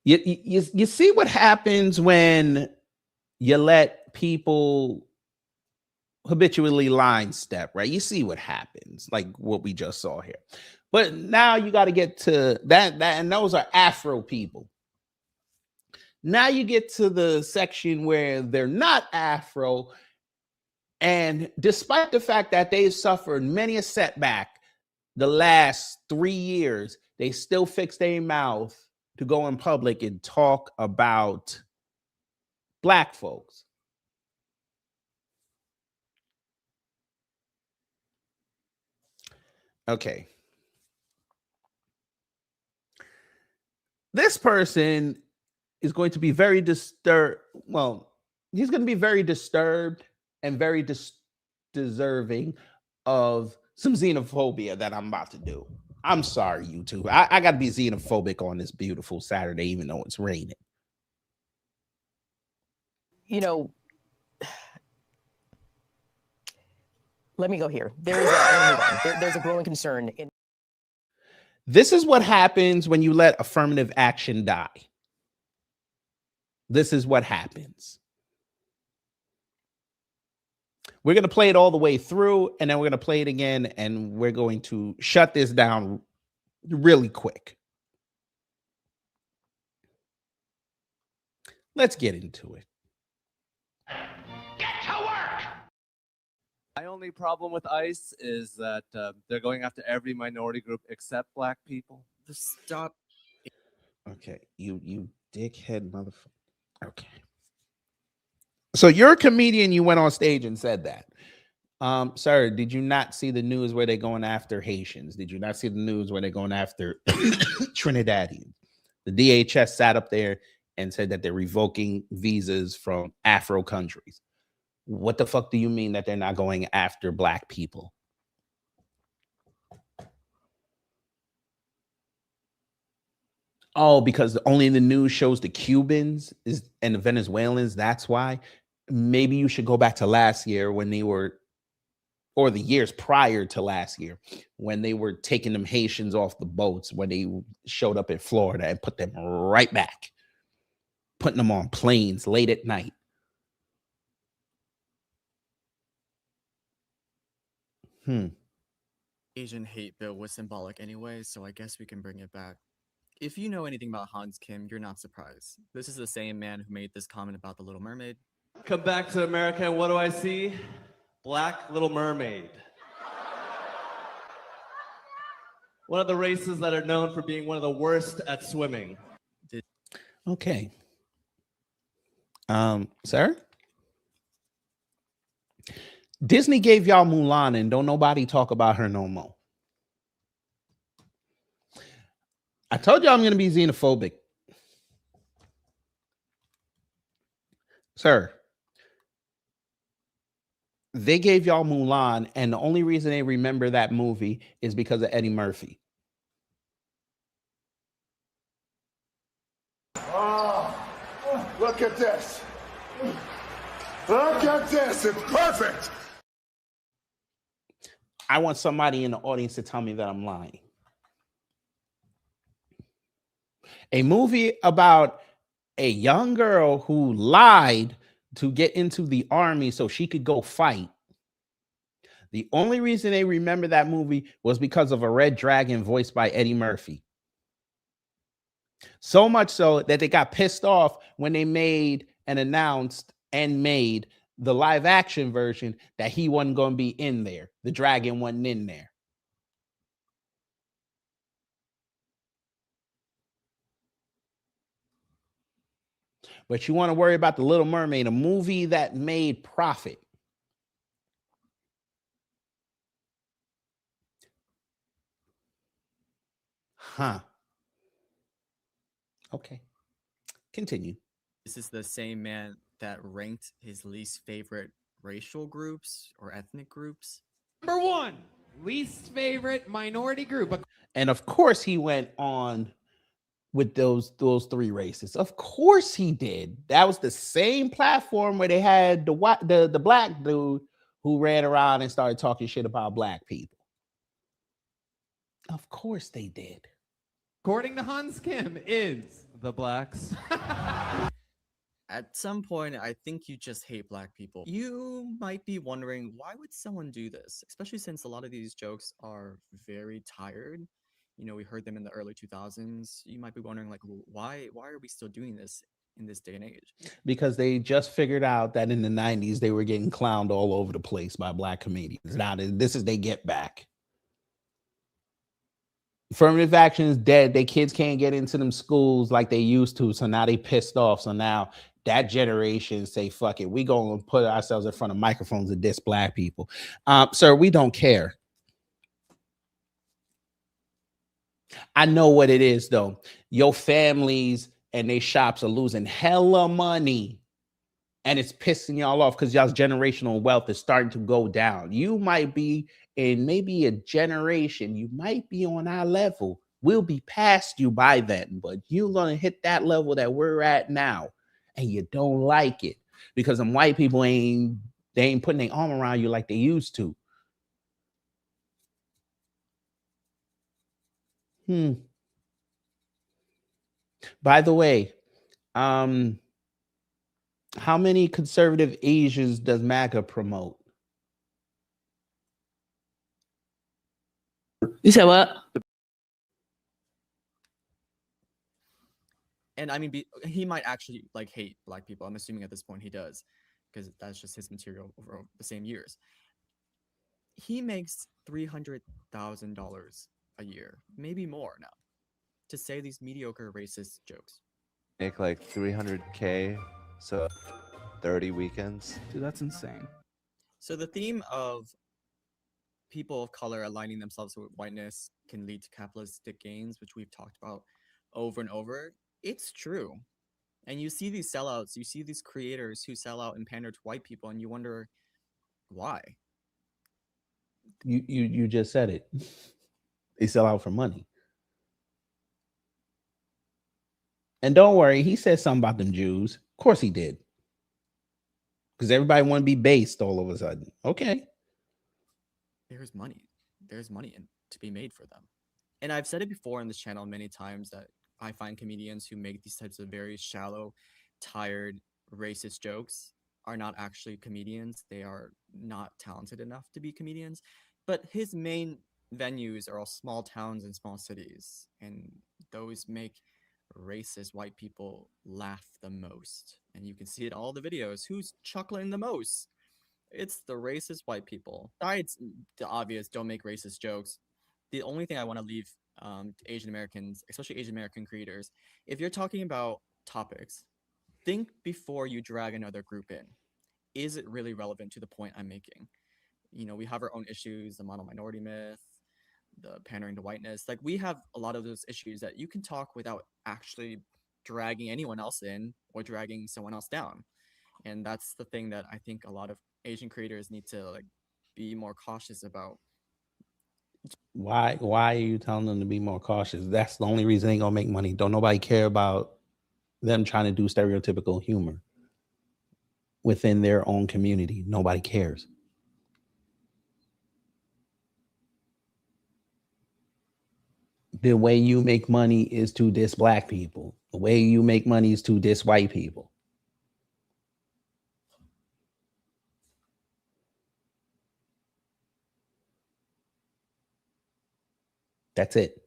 You see what happens when you let people habitually line step, right? You see what happens, like what we just saw here. But now you got to get to that, and those are Afro people. Now you get to the section where they're not Afro, and despite the fact that they've suffered many a setback the last 3 years, they still fix their mouth to go in public and talk about Black folks. Okay. This person is going to be very disturbed. Well, he's going to be very disturbed and very deserving of some xenophobia that I'm about to do. I'm sorry, YouTube. I got to be xenophobic on this beautiful Saturday, even though it's raining. You know, let me go here. There's a growing concern in. This is what happens when you let affirmative action die. This is what happens. We're going to play it all the way through, and then we're going to play it again, and we're going to shut this down really quick. Let's get into it. My only problem with ICE is that they're going after every minority group except Black people. Just stop. Okay, you dickhead motherfucker. Okay. So you're a comedian. You went on stage and said that. Sir, did you not see the news where they're going after Haitians? Did you not see the news where they're going after Trinidadians? The DHS sat up there and said that they're revoking visas from Afro countries. What the fuck do you mean that they're not going after Black people? Oh, because only the news shows the Cubans and the Venezuelans. That's why. Maybe you should go back to last year when they were, or the years prior to last year, when they were taking them Haitians off the boats, when they showed up in Florida and put them right back, putting them on planes late at night. Asian hate bill was symbolic anyway, so I guess we can bring it back. If you know anything about Hans Kim, you're not surprised. This is the same man who made this comment about the Little Mermaid. Come back to America, and what do I see? Black Little Mermaid. One of the races that are known for being one of the worst at swimming. Okay. Sir? Disney gave y'all Mulan, and don't nobody talk about her no more. I told y'all I'm going to be xenophobic. Sir, they gave y'all Mulan, and the only reason they remember that movie is because of Eddie Murphy. Oh, look at this. Look at this. It's perfect. I want somebody in the audience to tell me that I'm lying. A movie about a young girl who lied to get into the army so she could go fight. The only reason they remember that movie was because of a red dragon voiced by Eddie Murphy. So much so that they got pissed off when they made and announced and made the live action version that he wasn't going to be in there. The dragon wasn't in there. But you want to worry about The Little Mermaid, a movie that made profit. Huh. Okay. Continue. This is the same man that ranked his least favorite racial groups or ethnic groups. Number 1, least favorite minority group. And of course he went on with those three races. Of course he did. That was the same platform where they had the black dude who ran around and started talking shit about Black people. Of course they did. According to Hans Kim, is the blacks. At some point, I think you just hate black people. You might be wondering, why would someone do this? Especially since a lot of these jokes are very tired. You know, we heard them in the early 2000s. You might be wondering, like, why are we still doing this in this day and age? Because they just figured out that in the 90s they were getting clowned all over the place by black comedians. Now this is they get back. Affirmative action is dead. They kids can't get into them schools like they used to. So now they pissed off. So now that generation say, fuck it. We gonna put ourselves in front of microphones and diss black people. Sir, we don't care. I know what it is though. Your families and they shops are losing hella money. And it's pissing y'all off because y'all's generational wealth is starting to go down. You might be in maybe a generation, you might be on our level. We'll be past you by then, but you're going to hit that level that we're at now. And you don't like it because them white people ain't putting their arm around you like they used to. By the way, how many conservative Asians does MAGA promote? You said what? And I mean, he might actually like hate black people. I'm assuming at this point he does, because that's just his material over the same years. He makes $300,000 a year, maybe more now, to say these mediocre racist jokes. Make like 300K, so 30 weekends. Dude, that's insane. So the theme of people of color aligning themselves with whiteness can lead to capitalistic gains, which we've talked about over and over. It's true. And you see these sellouts, you see these creators who sell out and pander to white people, and you wonder why. You just said it. They sell out for money. And don't worry, he said something about them Jews. Of course he did. Because everybody want to be based all of a sudden. Okay. There's money. There's money to be made for them. And I've said it before on this channel many times that I find comedians who make these types of very shallow, tired, racist jokes are not actually comedians. They are not talented enough to be comedians. But his main venues are all small towns and small cities. And those make racist white people laugh the most. And you can see it in all the videos. Who's chuckling the most? It's the racist white people. Besides the obvious, don't make racist jokes. The only thing I want to leave to Asian Americans, especially Asian American creators, if you're talking about topics, think before you drag another group in. Is it really relevant to the point I'm making? You know, we have our own issues, the model minority myth, the pandering to whiteness. Like, we have a lot of those issues that you can talk without actually dragging anyone else in or dragging someone else down. And that's the thing that I think a lot of Asian creators need to like be more cautious about. Why are you telling them to be more cautious? That's the only reason they ain't gonna make money. Don't nobody care about them trying to do stereotypical humor within their own community. Nobody cares. The way you make money is to diss black people. The way you make money is to diss white people. That's it.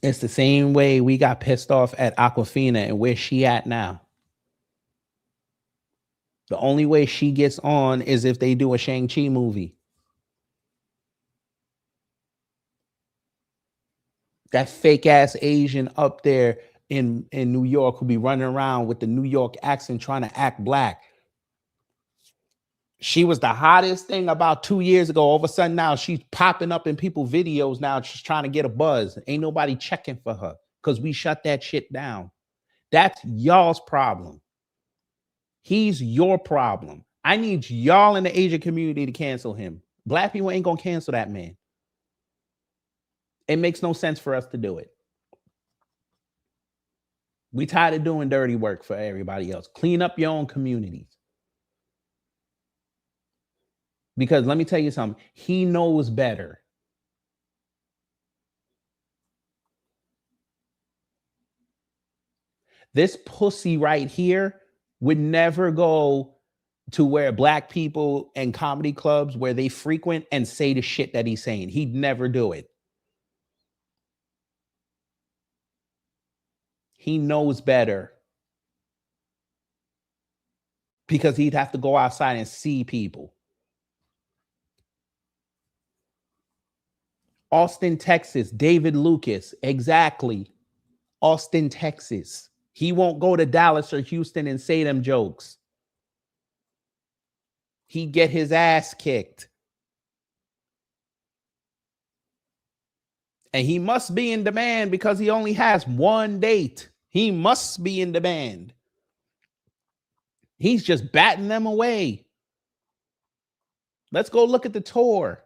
It's the same way we got pissed off at Aquafina and where she at now. The only way she gets on is if they do a Shang-Chi movie. That fake ass Asian up there in New York who be running around with the New York accent trying to act black. She was the hottest thing about 2 years ago. All of a sudden now she's popping up in people's videos now, just trying to get a buzz. Ain't nobody checking for her because we shut that shit down. That's y'all's problem. He's your problem. I need y'all in the Asian community to cancel him. Black people ain't gonna cancel that man. It makes no sense for us to do it. We tired of doing dirty work for everybody else. Clean up your own communities. Because let me tell you something, he knows better. This pussy right here would never go to where black people and comedy clubs where they frequent and say the shit that he's saying. He'd never do it. He knows better. Because he'd have to go outside and see people. Austin, Texas, David Lucas. Exactly. Austin, Texas. He won't go to Dallas or Houston and say them jokes. He'd get his ass kicked. And he must be in demand because he only has one date. He must be in demand. He's just batting them away. Let's go look at the tour.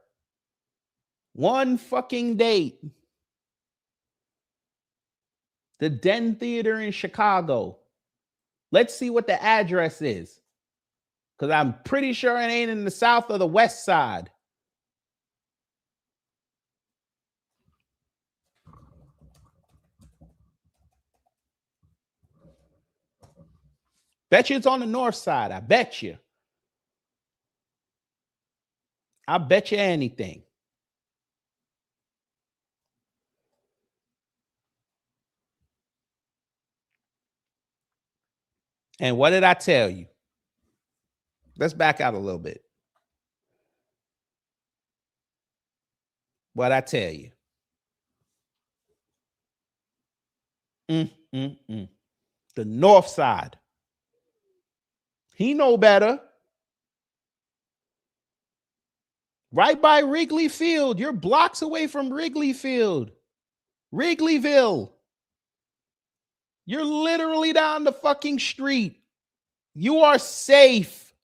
One fucking date. The Den Theater in Chicago. Let's see what the address is. Because I'm pretty sure it ain't in the South or the West Side. Bet you it's on the North Side. I bet you. I bet you anything. And what did I tell you? Let's back out a little bit. What'd I tell you? The North Side. He know better. Right by Wrigley Field. You're blocks away from Wrigley Field. Wrigleyville. You're literally down the fucking street. You are safe.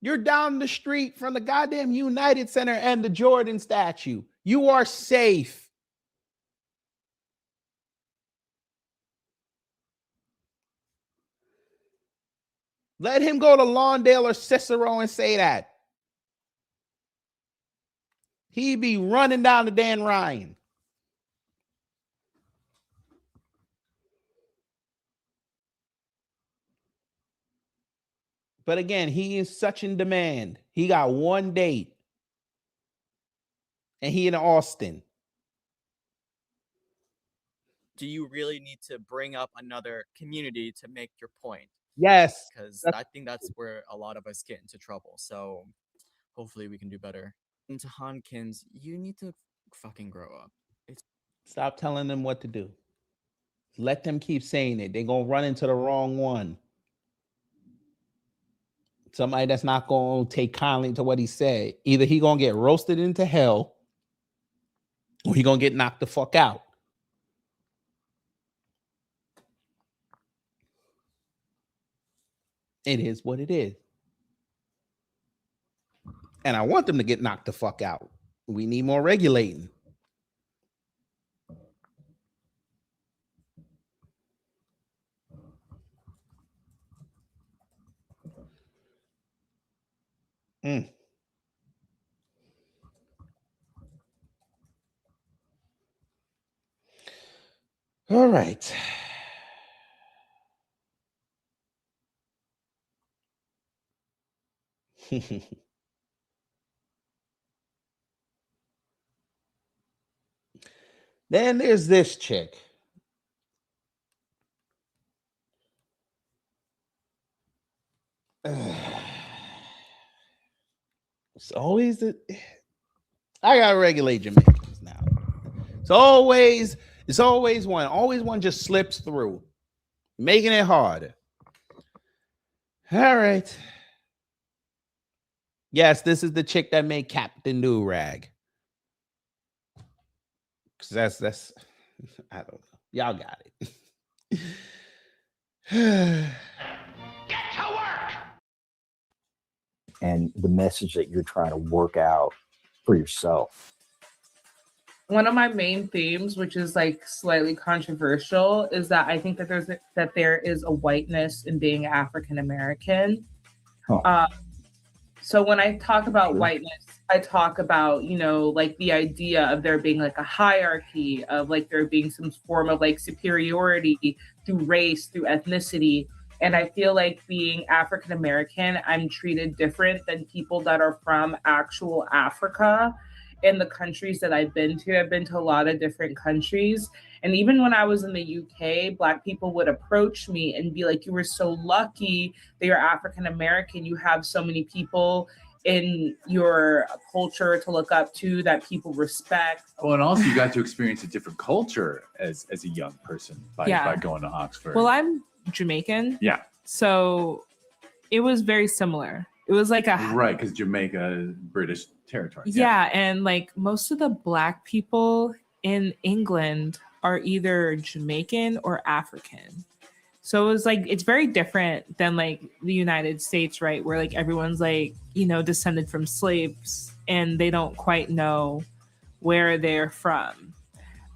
You're down the street from the goddamn United Center and the Jordan statue. You are safe. Let him go to Lawndale or Cicero and say that. He'd be running down to Dan Ryan. But again, he is such in demand. He got one date. And he in Austin. Do you really need to bring up another community to make your point? Yes. Because I think that's where a lot of us get into trouble. So hopefully we can do better. And to Hankins, you need to fucking grow up. Stop telling them what to do. Let them keep saying it. They're going to run into the wrong one. Somebody that's not going to take kindly to what he said. Either he going to get roasted into hell or he going to get knocked the fuck out. It is what it is. And I want them to get knocked the fuck out. We need more regulating. All right. Then there's this chick. It's always I gotta regulate Jamaicans now. It's always one. Always one just slips through, making it harder. All right. Yes, this is the chick that made Captain Durag. That's I don't know. Y'all got it. Get to work. And the message that you're trying to work out for yourself. One of my main themes, which is like slightly controversial, is that I think that there is a whiteness in being African American. So when I talk about whiteness, I talk about, you know, like the idea of there being like a hierarchy, of like there being some form of like superiority through race, through ethnicity. And I feel like being African American, I'm treated different than people that are from actual Africa. In the countries that I've been to a lot of different countries. And even when I was in the UK, Black people would approach me and be like, you were so lucky that you're African American. You have so many people in your culture to look up to that people respect. Well, and also you got to experience a different culture as a young person by going to Oxford. Well, I'm Jamaican. Yeah. So it was very similar. It was like a right, because Jamaica is British territory. Yeah, and like most of the Black people in England are either Jamaican or African. So it was like, it's very different than like the United States, right? Where like everyone's like, you know, descended from slaves and they don't quite know where they're from.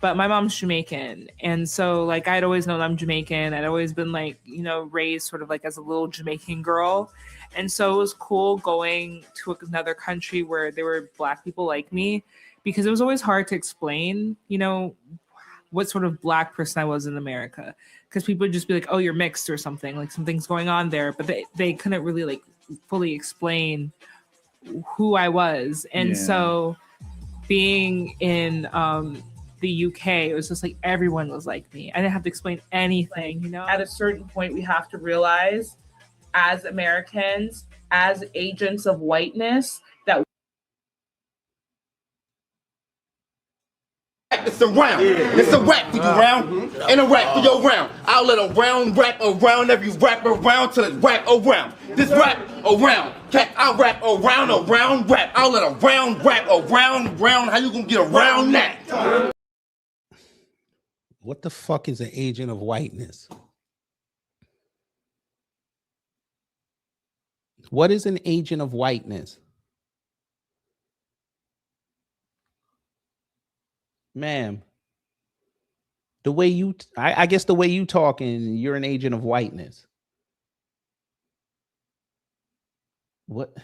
But my mom's Jamaican. And so like, I'd always known I'm Jamaican. I'd always been like, you know, raised sort of like as a little Jamaican girl. And so it was cool going to another country where there were Black people like me, because it was always hard to explain, you know, what sort of Black person I was in America. Because people would just be like, oh, you're mixed or something, like something's going on there. But they couldn't really like fully explain who I was. And so being in the UK, it was just like everyone was like me. I didn't have to explain anything, you know? At a certain point, we have to realize as Americans, as agents of whiteness, that it's a round. It's a rap for you round. And a rap for your round. I'll let a round rap around every rap around till it's rap around. This rap around. I'll rap around a round rap. I'll let a round rap around round. How you gonna get around that? What the fuck is an agent of whiteness? What is an agent of whiteness? Ma'am, the way you, I guess the way you talking, you're an agent of whiteness. What?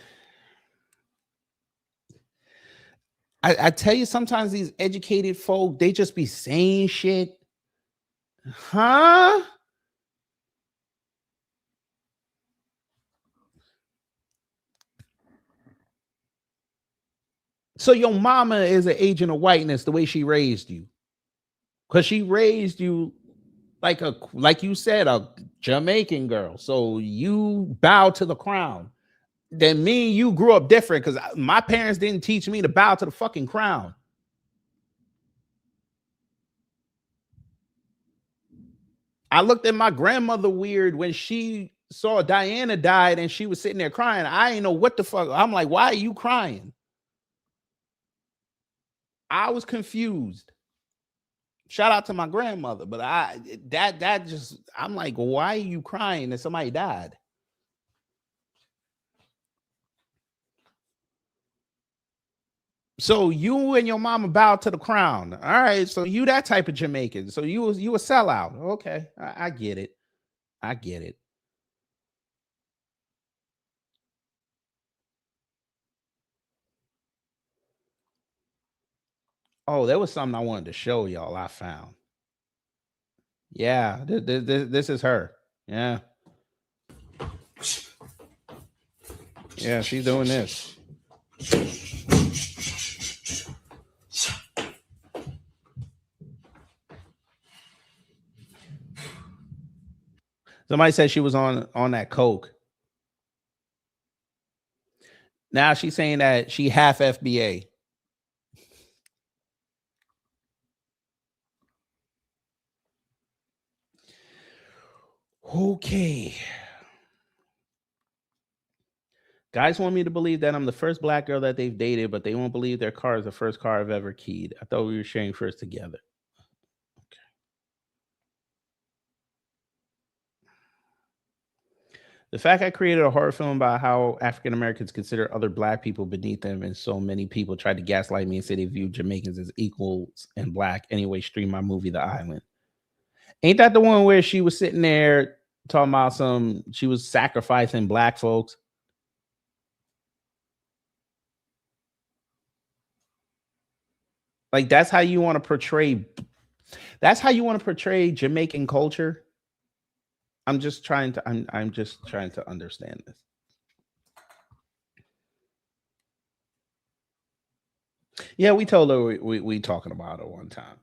I tell you, sometimes these educated folk, they just be saying shit. Huh? So your mama is an agent of whiteness the way she raised you. Because she raised you like you said, a Jamaican girl. So you bow to the crown. Then me and you grew up different because my parents didn't teach me to bow to the fucking crown. I looked at my grandmother weird when she saw Diana died and she was sitting there crying. I didn't know what the fuck. I'm like, why are you crying? I was confused. Shout out to my grandmother, but I'm like, why are you crying that somebody died? So you and your mama bowed to the crown. All right, so you that type of Jamaican. So you a sellout. Okay, I get it. I get it. Oh, there was something I wanted to show y'all. I found. Yeah, this is her. Yeah. Yeah, she's doing this. Somebody said she was on that coke. Now she's saying that she half FBA. Okay. Guys want me to believe that I'm the first black girl that they've dated, but they won't believe their car is the first car I've ever keyed. I thought we were sharing first together. Okay. The fact I created a horror film about how African Americans consider other black people beneath them, and so many people tried to gaslight me and say they view Jamaicans as equals and black. Anyway, stream my movie, The Island. Ain't that the one where she was sitting there talking about she was sacrificing black folks? Like that's how you want to portray. That's how you want to portray Jamaican culture. I'm just trying to. I'm just trying to understand this. Yeah, we told her we talking about her one time.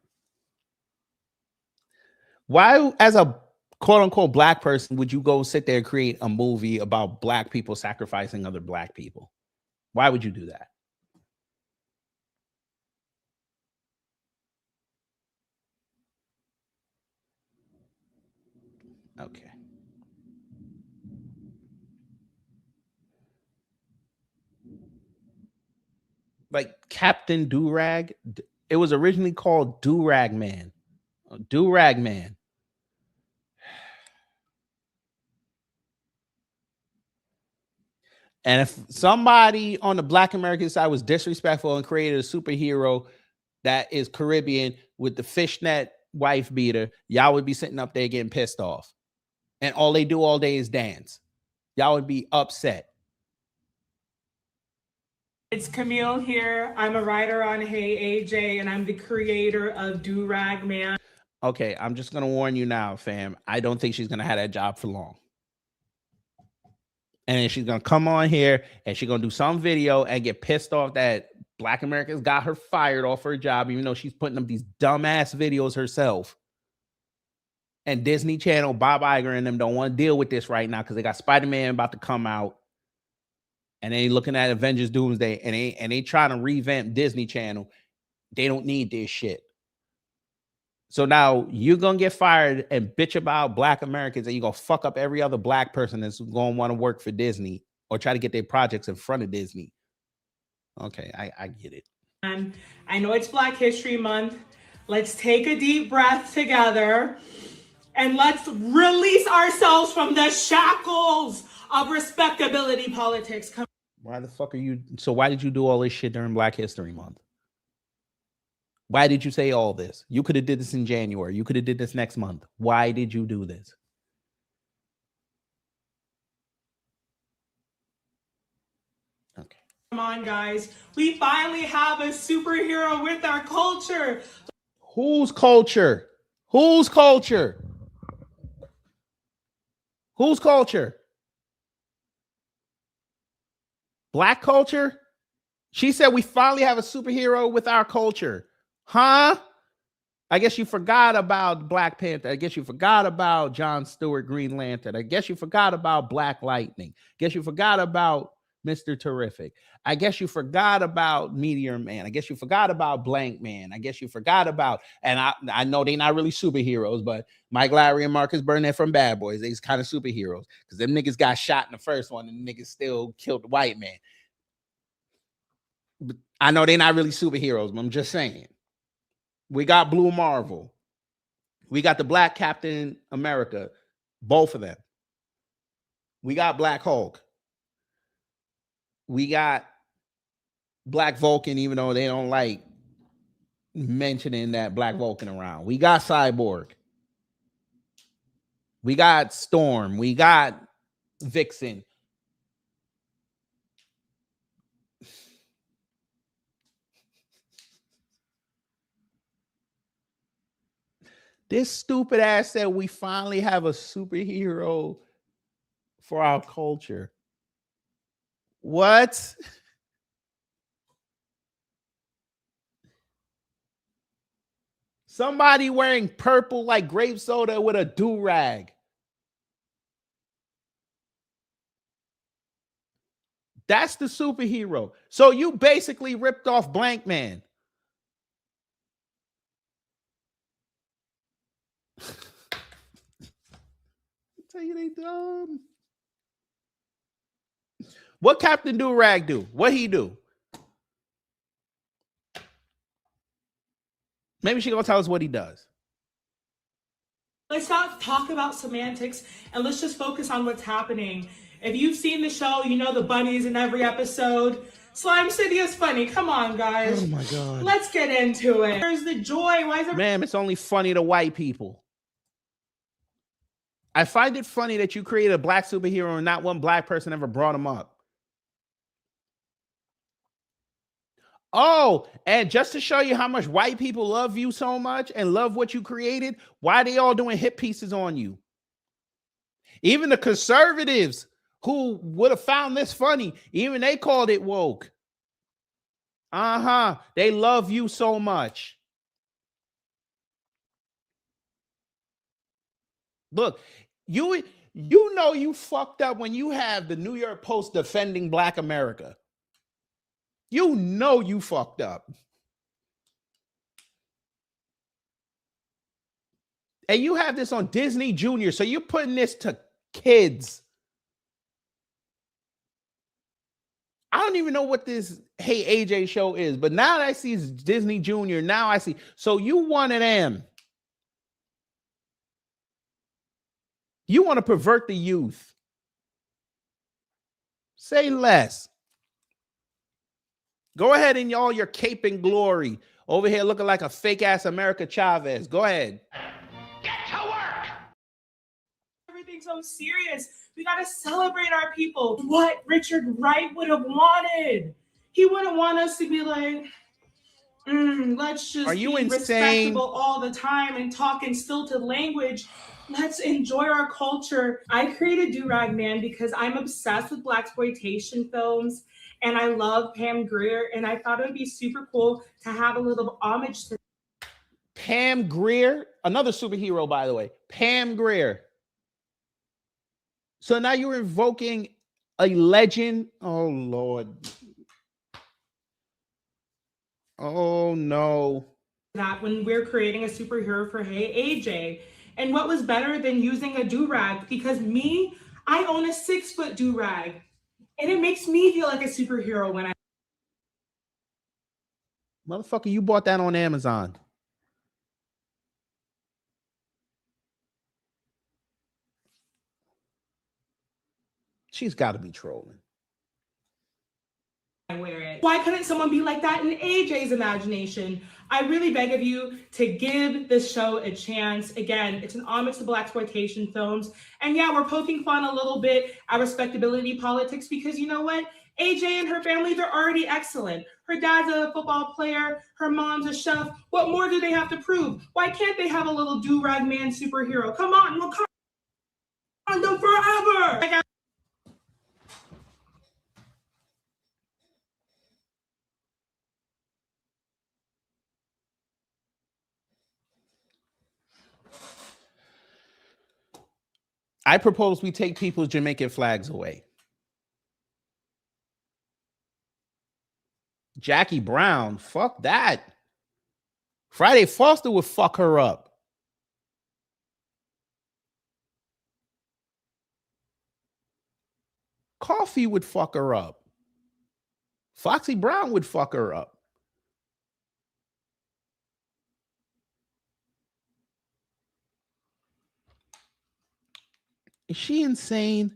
Why, as a quote unquote black person, would you go sit there and create a movie about black people sacrificing other black people? Why would you do that? Okay. Like Captain Durag, it was originally called Durag Man. Durag Man. And if somebody on the Black American side was disrespectful and created a superhero that is Caribbean with the fishnet wife beater, y'all would be sitting up there getting pissed off. And all they do all day is dance. Y'all would be upset. It's Camille here. I'm a writer on Hey AJ, and I'm the creator of Do Rag Man. Okay, I'm just going to warn you now, fam. I don't think she's going to have that job for long. And then she's going to come on here and she's going to do some video and get pissed off that Black Americans got her fired off her job, even though she's putting up these dumbass videos herself. And Disney Channel, Bob Iger and them don't want to deal with this right now because they got Spider-Man about to come out. And they looking at Avengers Doomsday and they trying to revamp Disney Channel. They don't need this shit. So now you're going to get fired and bitch about Black Americans and you're going to fuck up every other Black person that's going to want to work for Disney or try to get their projects in front of Disney. Okay, I get it. I know it's Black History Month. Let's take a deep breath together and let's release ourselves from the shackles of respectability politics. Why the fuck are you? So why did you do all this shit during Black History Month? Why did you say all this? You could have did this in January. You could have did this next month. Why did you do this? Okay. Come on, guys. We finally have a superhero with our culture. Whose culture? Whose culture? Whose culture? Black culture? She said we finally have a superhero with our culture. Huh? I guess you forgot about Black Panther. I guess you forgot about John Stewart, Green Lantern. I guess you forgot about Black Lightning. I guess you forgot about Mr. Terrific. I guess you forgot about Meteor Man. I guess you forgot about Blank Man. I guess you forgot about, and I know they're not really superheroes, but Mike Lowry and Marcus Burnett from Bad Boys, they's kind of superheroes because them niggas got shot in the first one and the niggas still killed the white man. But I know they're not really superheroes, but I'm just saying. We got Blue Marvel. We got the Black Captain America, both of them. We got Black Hulk. We got Black Vulcan, even though they don't like mentioning that Black Vulcan around. We got Cyborg. We got Storm. We got Vixen. This stupid ass said we finally have a superhero for our culture. What? Somebody wearing purple like grape soda with a do-rag. That's the superhero. So you basically ripped off Blank Man. Tell you they dumb. What Captain Do-Rag do? What he do? Maybe she gonna tell us what he does. Let's not talk about semantics and let's just focus on what's happening. If you've seen the show, you know the bunnies in every episode. Slime City is funny. Come on, guys. Oh my God. Let's get into it. Where's the joy? Why is it? Ma'am, it's only funny to white people. I find it funny that you created a Black superhero and not one Black person ever brought him up. Oh, and just to show you how much white people love you so much and love what you created, why are they all doing hit pieces on you? Even the conservatives who would have found this funny, even they called it woke. They love you so much. Look, you know you fucked up when you have the New York Post defending Black America. You know you fucked up. And you have this on Disney Junior, so you're putting this to kids. I don't even know what this Hey AJ show is, but now that I see Disney Junior, now I see. So you one of them. You want to pervert the youth. Say less. Go ahead in all your cape and glory. Over here looking like a fake ass America Chavez. Go ahead. Get to work. Everything's so serious. We got to celebrate our people. What Richard Wright would have wanted. He wouldn't want us to be like, let's just be respectable all the time and talk in stilted language. Let's enjoy our culture. I created Do-Rag Man because I'm obsessed with blaxploitation films. And I love Pam Grier, and I thought it would be super cool to have a little homage to Pam Grier, another superhero, by the way. Pam Grier. So now you're invoking a legend. Oh, Lord. Oh, no. That when we're creating a superhero for Hey AJ. And what was better than using a do-rag? Because me, I own a 6-foot do-rag. And it makes me feel like a superhero when I... Motherfucker, you bought that on Amazon. She's got to be trolling. Wear it. Why couldn't someone be like that in AJ's imagination? I really beg of you to give this show a chance. Again, it's an homage to blaxploitation films. And yeah, we're poking fun a little bit at respectability politics because you know what? AJ and her family, they're already excellent. Her dad's a football player. Her mom's a chef. What more do they have to prove? Why can't they have a little do-rag man superhero? Come on, Wakanda forever! I propose we take people's Jamaican flags away. Jackie Brown, fuck that. Friday Foster would fuck her up. Coffee would fuck her up. Foxy Brown would fuck her up. Is she insane?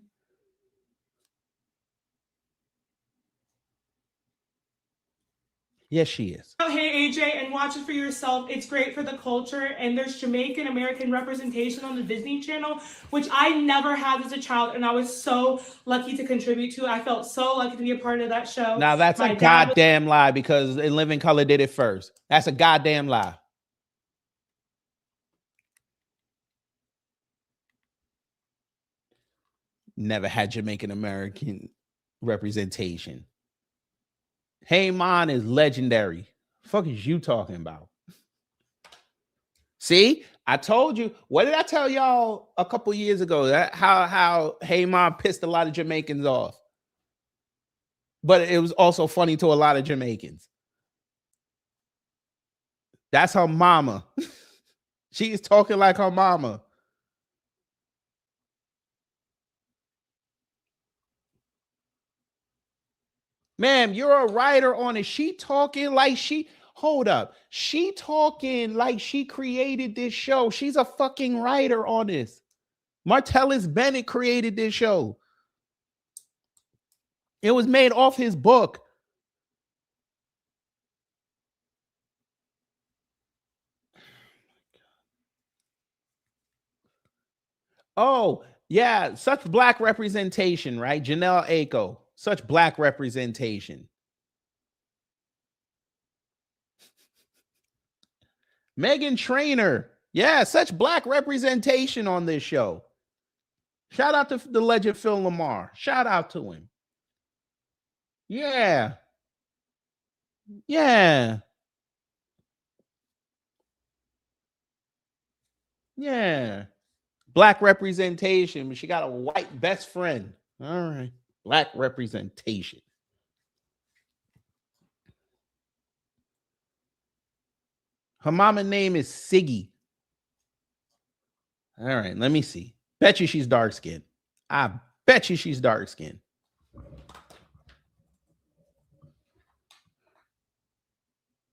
Yes, she is. Oh, hey, AJ, and watch it for yourself. It's great for the culture, and there's Jamaican American representation on the Disney Channel, which I never had as a child, and I was so lucky to contribute to. I felt so lucky to be a part of that show. Now, that's a goddamn lie because In Living Color did it first. That's a goddamn lie. Never had Jamaican American representation. Hey Man is legendary. Fuck is you talking about? See, I told you. What did I tell y'all a couple years ago? That how Hey Man pissed a lot of Jamaicans off. But it was also funny to a lot of Jamaicans. That's her mama. She's talking like her mama. Ma'am, you're a writer on it. She talking like she, hold up. She talking like she created this show. She's a fucking writer on this. Martellus Bennett created this show. It was made off his book. Oh, yeah, such black representation, right? Janelle Aiko. Such black representation. Megan Trainor. Yeah, such black representation on this show. Shout out to the legend Phil Lamar. Shout out to him. Yeah. Yeah. Yeah. Black representation, but she got a white best friend. All right. Black representation. Her mama name is Siggy. All right, let me see. Bet you she's dark skinned. I bet you she's dark skinned.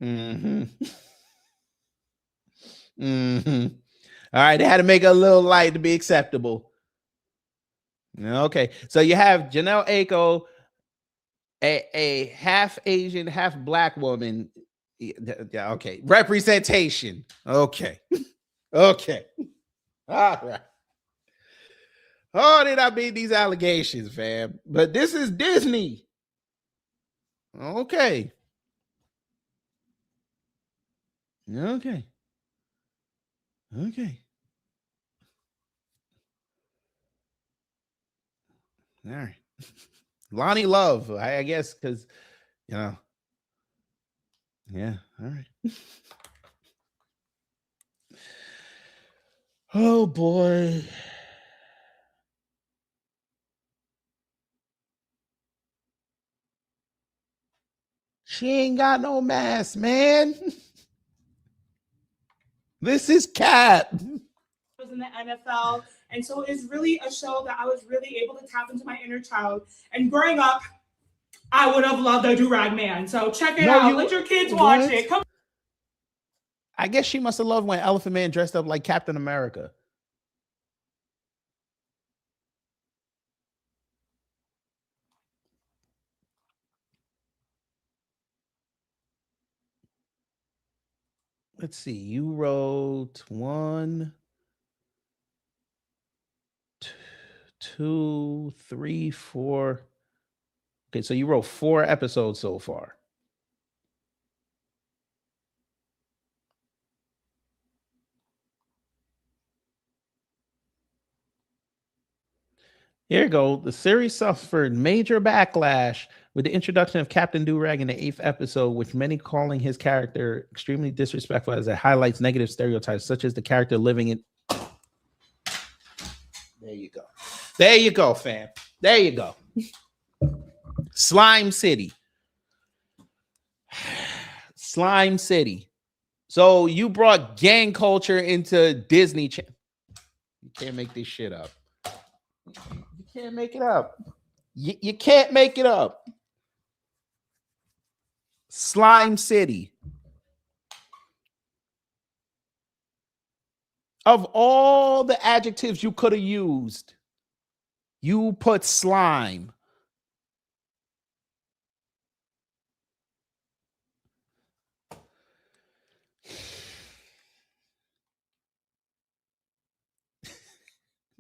Mm-hmm. Mm-hmm. All right, they had to make it a little light to be acceptable. Okay, so you have Janelle Aiko, a half Asian, half black woman. Yeah, okay. Representation. Okay. Okay. All right. Oh, did I beat these allegations, fam? But this is Disney. Okay. Okay. Okay. All right. Lonnie Love, I guess, because, you know. Yeah. All right. Oh, boy. She ain't got no mask, man. This is Cat. Was in the NFL, and so it's really a show that I was really able to tap into my inner child. And growing up, I would have loved a do-rag man. So check it out. Let your kids watch it. Come. I guess she must have loved when Elephant Man dressed up like Captain America. Let's see. You wrote 1, 2, 3, 4. Okay, so you wrote 4 episodes so far. Here you go. The series suffered major backlash with the introduction of Captain Durag in the 8th episode, which many calling his character extremely disrespectful as it highlights negative stereotypes, such as the character living in... There you go. There you go, fam. There you go. Slime City. Slime City. So you brought gang culture into Disney Channel. You can't make this shit up. You can't make it up. You can't make it up. Slime City. Of all the adjectives you could have used, you put slime.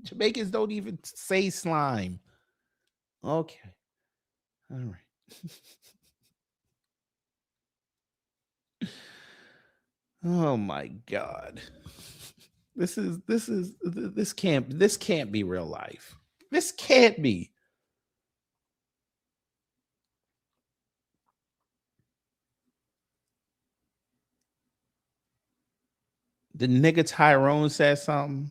Jamaicans don't even say slime. Okay. All right. Oh my God. This can't be real life. This can't be. The nigga Tyrone said something.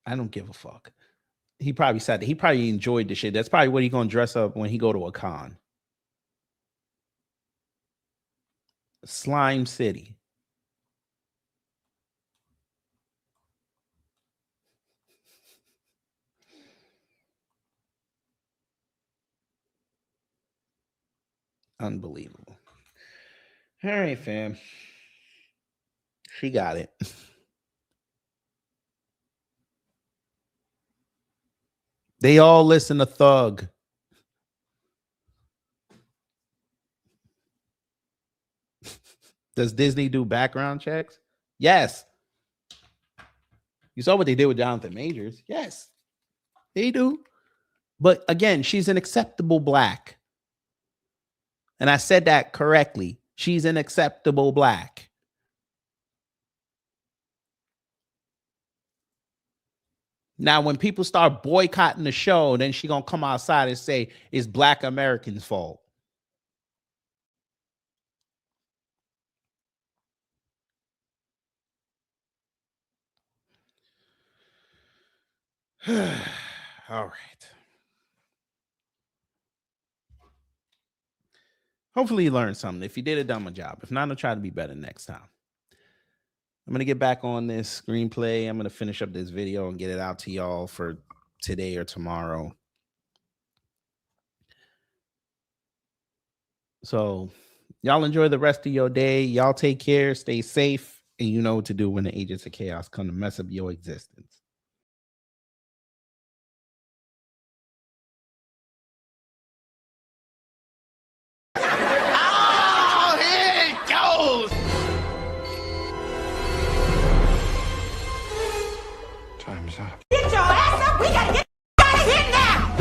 I don't give a fuck. He probably said that. He probably enjoyed the shit. That's probably what he's gonna dress up when he go to a con. Slime City. Unbelievable. All right, fam. She got it. They all listen to Thug. Does Disney do background checks? Yes. You saw what they did with Jonathan Majors. Yes. They do. But again, she's an acceptable black. And I said that correctly. She's an acceptable black. Now, when people start boycotting the show, then she gonna come outside and say it's Black Americans' fault. All right. Hopefully you learned something. If you did, done my job. If not, I'll try to be better next time. I'm going to get back on this screenplay. I'm going to finish up this video and get it out to y'all for today or tomorrow. So y'all enjoy the rest of your day. Y'all take care, stay safe, and you know what to do when the agents of chaos come to mess up your existence. Oh, here it goes! Time's up. Get your ass up! We gotta get out of here now!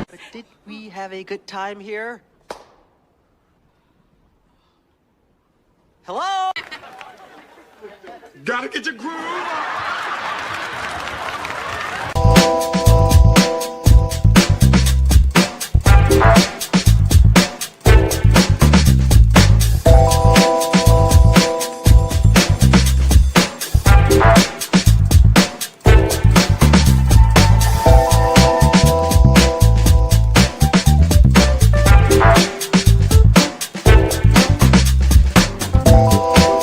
But did we have a good time here? Hello? Gotta get your groove on!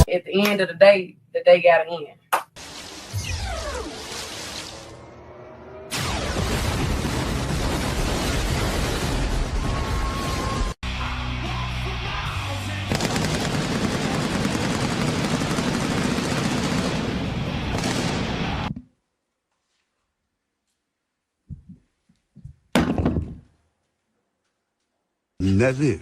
At the end of the day gotta end. That's it.